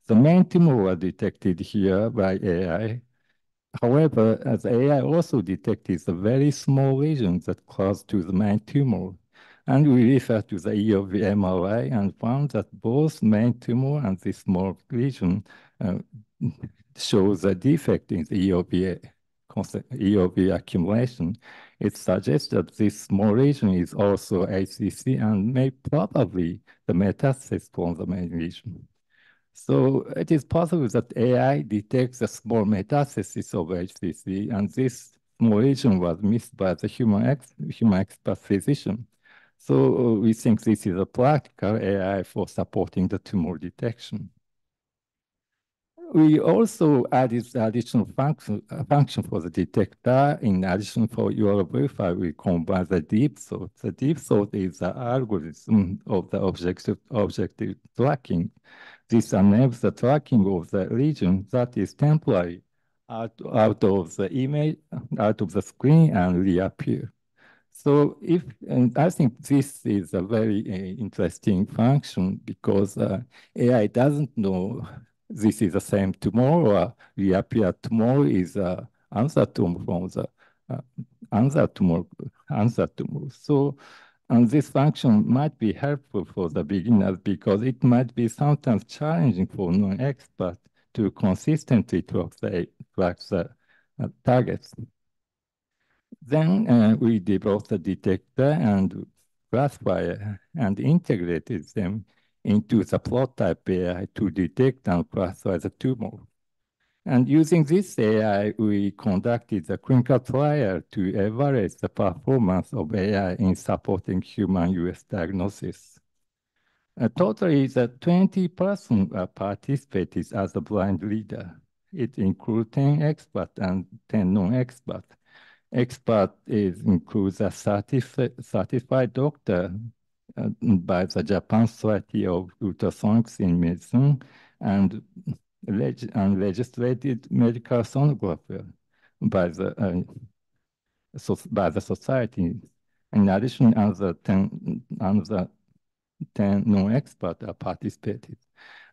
The main tumor was detected here by AI. However, as AI also detected the very small lesions that close to the main tumor. And we refer to the EOV MRI and found that both main tumor and this small lesion shows a defect in the EOV accumulation. It suggests that this small lesion is also HCC and may probably the metastasis from the main lesion. So it is possible that AI detects a small metastasis of HCC, and this small lesion was missed by the human expert physician. So we think this is a practical AI for supporting the tumor detection. We also added the additional function for the detector. In addition, for YOLO-V5, we combine the deep thought. The deep thought is the algorithm of the objective tracking. This enables the tracking of the region that is temporary out of the image, out of the screen, and reappear. So and I think this is a very interesting function because AI doesn't know this is the same tumor or reappear tumor is answer tumor from the answer tumor. So, and this function might be helpful for the beginners because it might be sometimes challenging for non-experts to consistently track the targets. Then we developed the detector and classifier and integrated them into the prototype AI to detect and classify the tumor. And using this AI, we conducted the clinical trial to evaluate the performance of AI in supporting human US diagnosis. Totally, the 20% participated as a blind leader. It includes 10 experts and 10 non-experts. Expert includes a certified doctor by the Japan Society of Ultrasonics in Medicine and legislated medical sonographer by the society. In addition, another 10 non-experts participated.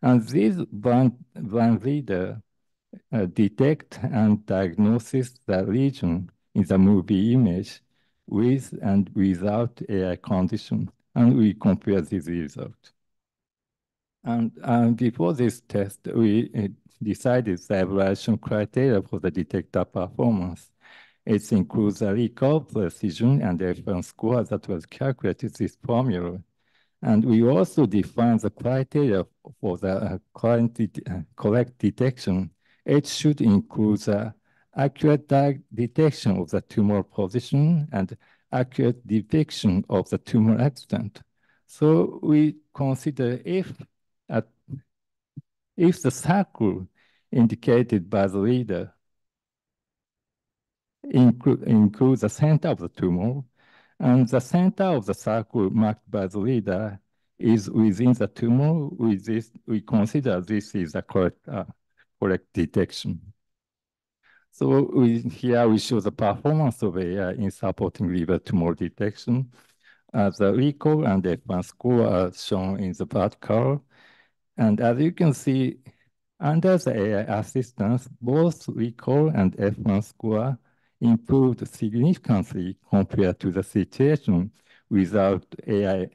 And these blind leader detect and diagnosis the lesion in the movie image with and without AI condition, and we compare these results. And before this test, we decided the evaluation criteria for the detector performance. It includes a recall precision and reference score that was calculated this formula. And we also defined the criteria for the correct detection. It should include the accurate detection of the tumor position and accurate depiction of the tumor extent. So we consider if the circle indicated by the leader includes the center of the tumor, and the center of the circle marked by the leader is within the tumor, we consider this is a correct detection. So here we show the performance of AI in supporting liver tumor detection. The recall and F1 score are shown in the vertical. And as you can see, under the AI assistance, both recall and F1 score improved significantly compared to the situation without AI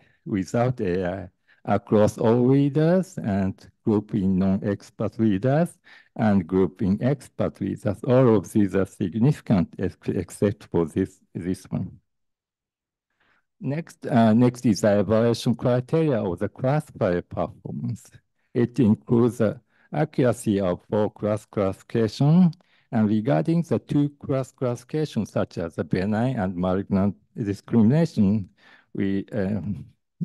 across all readers and grouping non-expert readers and grouping expert readers. All of these are significant except for this one. Next is the evaluation criteria of the classifier performance. It includes the accuracy of 4-class classification, and regarding the 2-class classification, such as the benign and malignant discrimination, we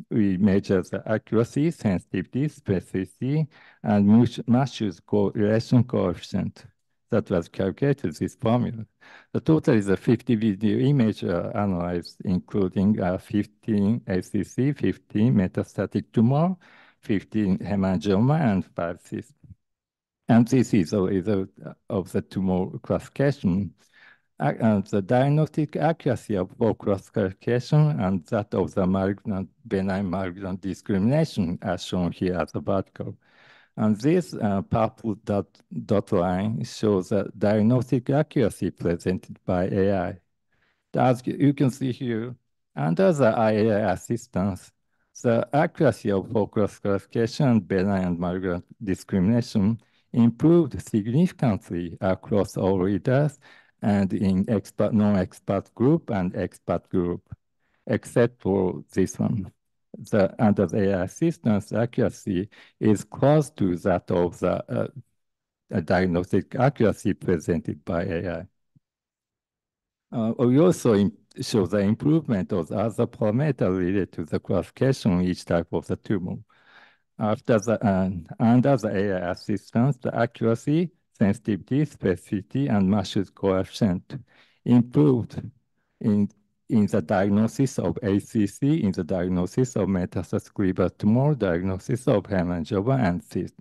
measure the accuracy, sensitivity, specificity, and Matthews correlation coefficient that was calculated this formula. The total is a 50 video image analyzed, including 15 HCC, 15 metastatic tumor, 15 hemangioma, and 5 cysts. And this is a result of the tumor classification. The diagnostic accuracy of 4-class classification and that of the benign malignant discrimination as shown here as a vertical. And this purple dot line shows the diagnostic accuracy presented by AI. As you can see here, under the AI assistance, the accuracy of 4-class classification and benign and malignant discrimination improved significantly across all readers and in expert, non-expert group and expert group, except for this one. Under the AI assistance, accuracy is close to that of the diagnostic accuracy presented by AI. We also show the improvement of other parameters related to the classification of each type of the tumor. Under the AI assistance, the accuracy, sensitivity, specificity, and Matthews coefficient improved in the diagnosis of HCC, in the diagnosis of metastatic liver tumor, diagnosis of hemangioma, and cyst.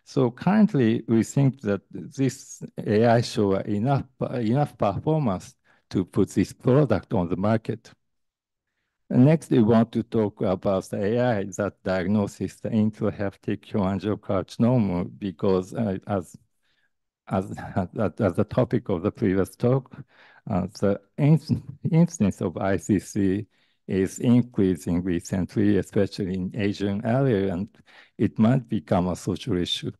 So currently, we think that this AI show enough performance to put this product on the market. Next, we want to talk about the AI that diagnoses the intrahepatic cholangiocarcinoma because as the topic of the previous talk, the incidence of ICC is increasing recently, especially in Asian area, and it might become a social issue.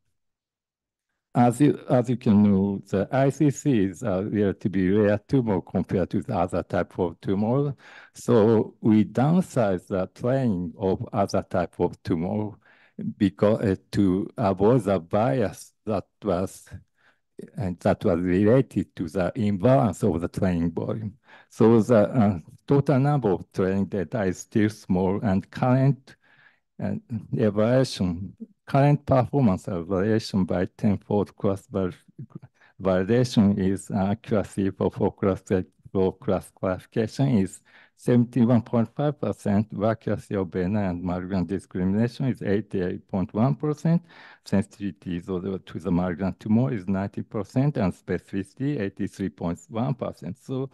As you can know, the ICC is a relatively rare tumor compared to the other type of tumor. So we downsize the training of other type of tumor because to avoid the bias that was related to the imbalance of the training volume. So the total number of training data is still small, and current current performance evaluation by tenfold cross validation is accuracy for class classification is 71.5%, accuracy of benign and malignant discrimination is 88.1%, sensitivity to the malignant tumor is 90%, and specificity 83.1%. So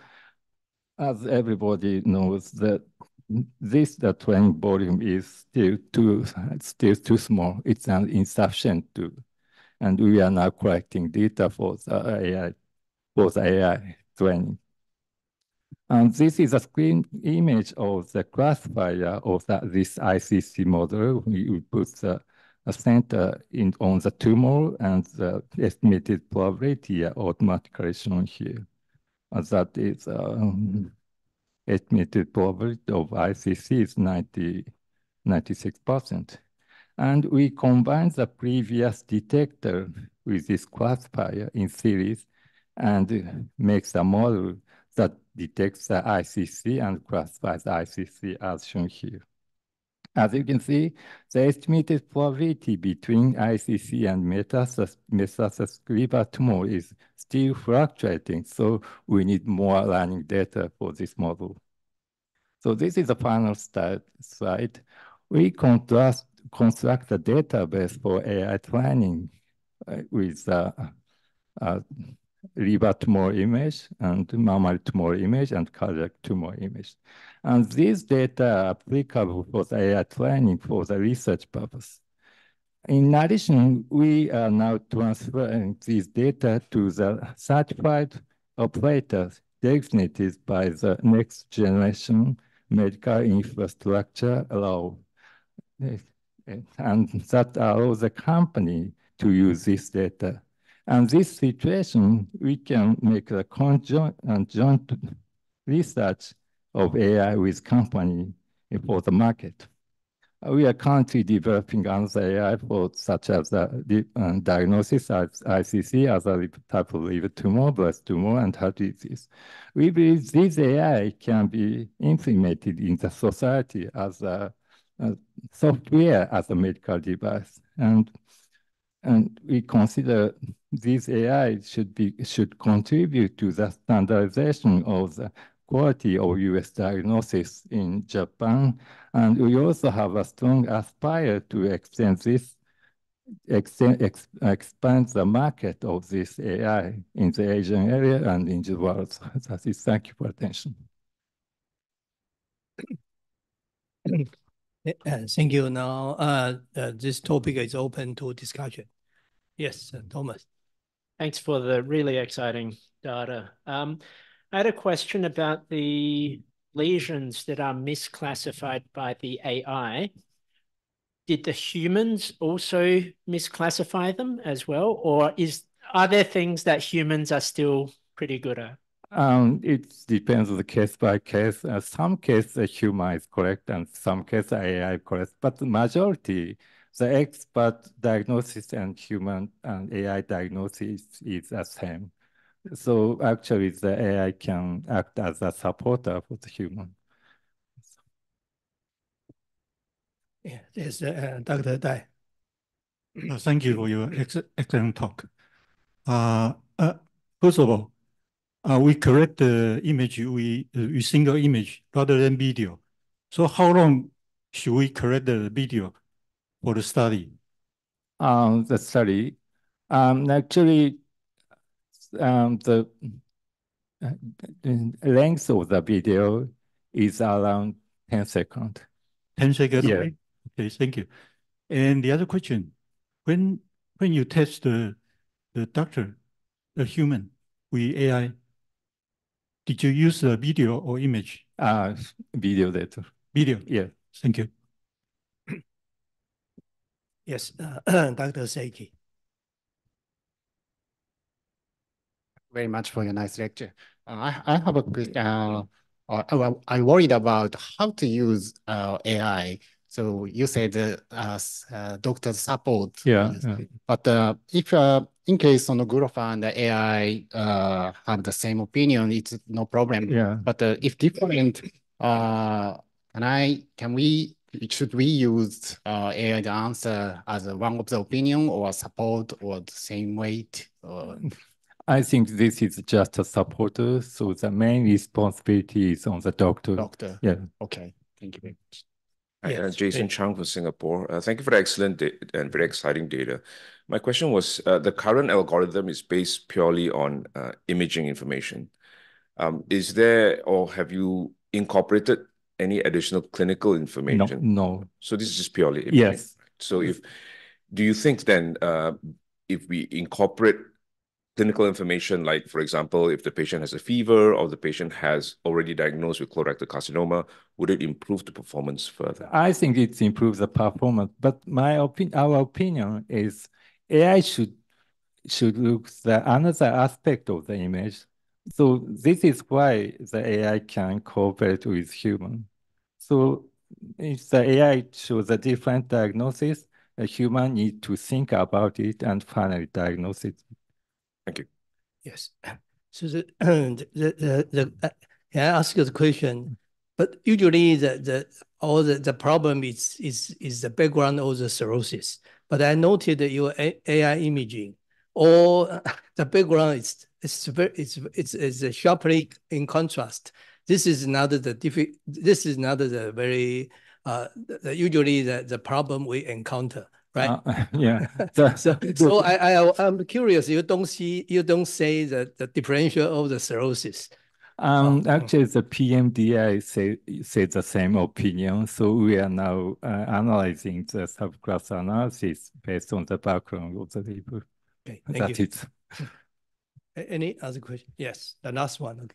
as everybody knows, that the training volume is still too small. It's insufficient and we are now collecting data for the AI training. And this is a screen image of the classifier of this HCC model. We put the center on the tumor, and the estimated probability automatically shown here. That is estimated probability of HCC is 96%. And we combine the previous detector with this classifier in series and makes a model that detects the HCC and classifies the HCC as shown here. As you can see, the estimated probability between HCC and metastatic liver tumor is still fluctuating, so we need more learning data for this model. So this is the final slide. We construct a database for AI training with liver tumor image and mammary tumor image and cardiac tumor image. And these data are applicable for the AI training for the research purpose. In addition, we are now transferring these data to the certified operators designated by the next generation medical infrastructure law. And that allows the company to use this data. And this situation, we can make a conjoint and joint research of AI with company for the market. We are currently developing another AI for such as the diagnosis as HCC as a type of liver tumor, breast tumor, and heart disease. We believe this AI can be implemented in the society as a software as a medical device. And we consider this AI should contribute to the standardization of the quality of US diagnosis in Japan. And we also have a strong aspire to expand the market of this AI in the Asian area and in the world. That is, thank you for attention. Thank you. Now, this topic is open to discussion. Yes, Thomas. Thanks for the really exciting data. I had a question about the lesions that are misclassified by the AI. Did the humans also misclassify them as well? Or are there things that humans are still pretty good at? It depends on the case by case. Some cases the human is correct and some cases AI correct, but the majority, the expert diagnosis and human and AI diagnosis is the same. So actually the AI can act as a supporter for the human. Yes, Dr. Dai. Thank you for your excellent talk. First of all, we correct the image, we single image rather than video. So how long should we correct the video for the study? The study, actually, the length of the video is around 10 seconds. 10 seconds? Yeah. Okay, thank you. And the other question, when you test the doctor, the human with AI, did you use the video or image? Video data. Video? Yeah. Thank you. Yes, Dr. Seiki. Very much for your nice lecture. I have a question. I worried about how to use AI So you said doctor support. Yeah. But if in case sonographer and the AI have the same opinion, it's no problem. Yeah. But if different, should we use AI to answer as one of the opinion or support or the same weight? I think this is just a supporter, so the main responsibility is on the doctor. Doctor. Yeah. Okay. Thank you very much. Hi, Jason Chang from Singapore. Thank you for the excellent and very exciting data. My question was, the current algorithm is based purely on imaging information. Is there, or have you incorporated any additional clinical information? No. So this is just purely imaging. Yes. So do you think then, if we incorporate clinical information, like, for example, if the patient has a fever or the patient has already diagnosed with colorectal carcinoma, would it improve the performance further? I think it improves the performance, but our opinion is AI should look the another aspect of the image. So this is why the AI can cooperate with human. So if the AI shows a different diagnosis, a human need to think about it and finally diagnose it. Thank you. Yes. So can I ask you the question? But usually the problem is the background of the cirrhosis. But I noted that your AI imaging, or the background is sharply in contrast. This is not the very usually the problem we encounter. Right. Yeah. So I'm curious. You don't say that the differential of the cirrhosis. Actually, the PMDI say the same opinion. So we are now analyzing the subclass analysis based on the background of the people. Okay, thank you. It. Any other question? Yes, the last one.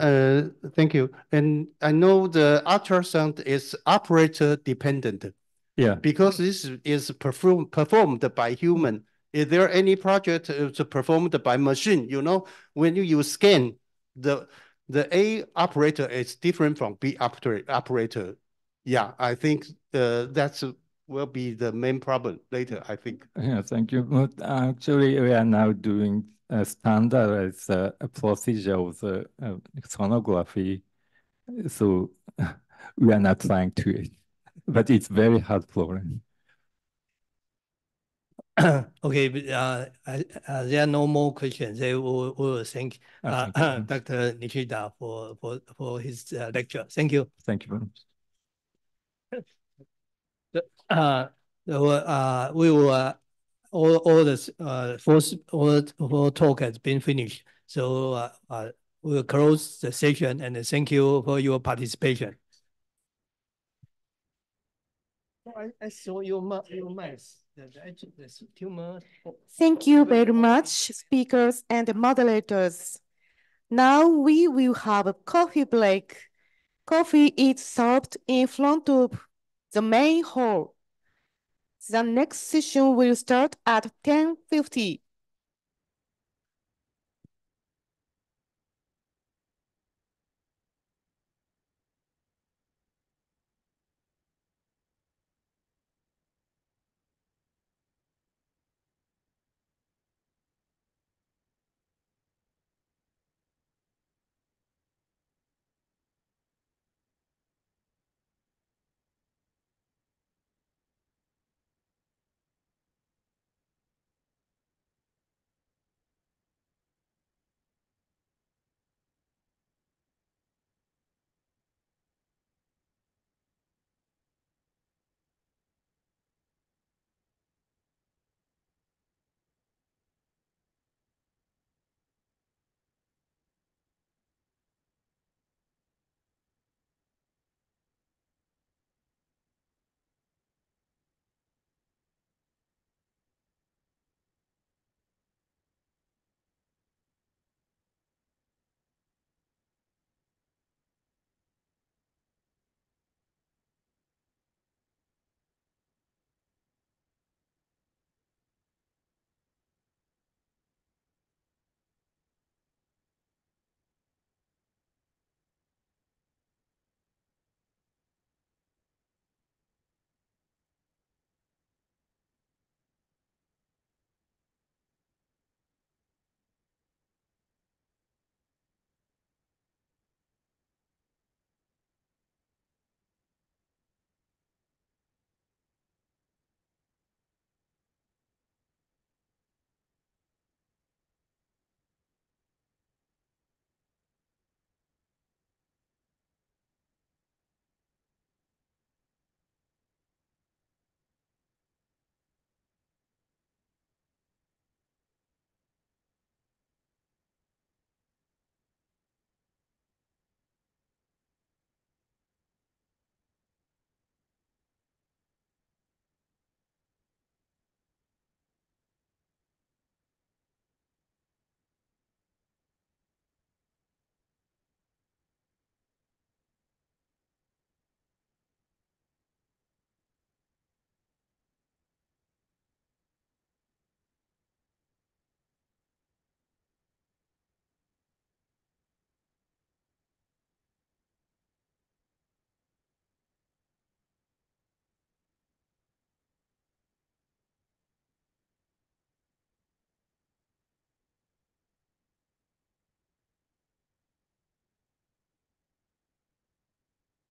Okay. Thank you. And I know the ultrasound is operator dependent. Yeah. Because this is performed by human. Is there any project performed by machine? You know, when you scan, the A operator is different from B operator. Yeah, I think that's will be the main problem later, I think. Yeah, thank you. But actually, we are now doing a standardized procedure of the sonography. So we are not trying to it, but it's very hard problem. Okay, there are no more questions. We will thank Dr. Nishida for his lecture. Thank you. Thank you very much. We will all talk has been finished. So we will close the session and thank you for your participation. I saw your mouse. Thank you very much, speakers and moderators. Now we will have a coffee break. Coffee is served in front of the main hall. The next session will start at 10:50.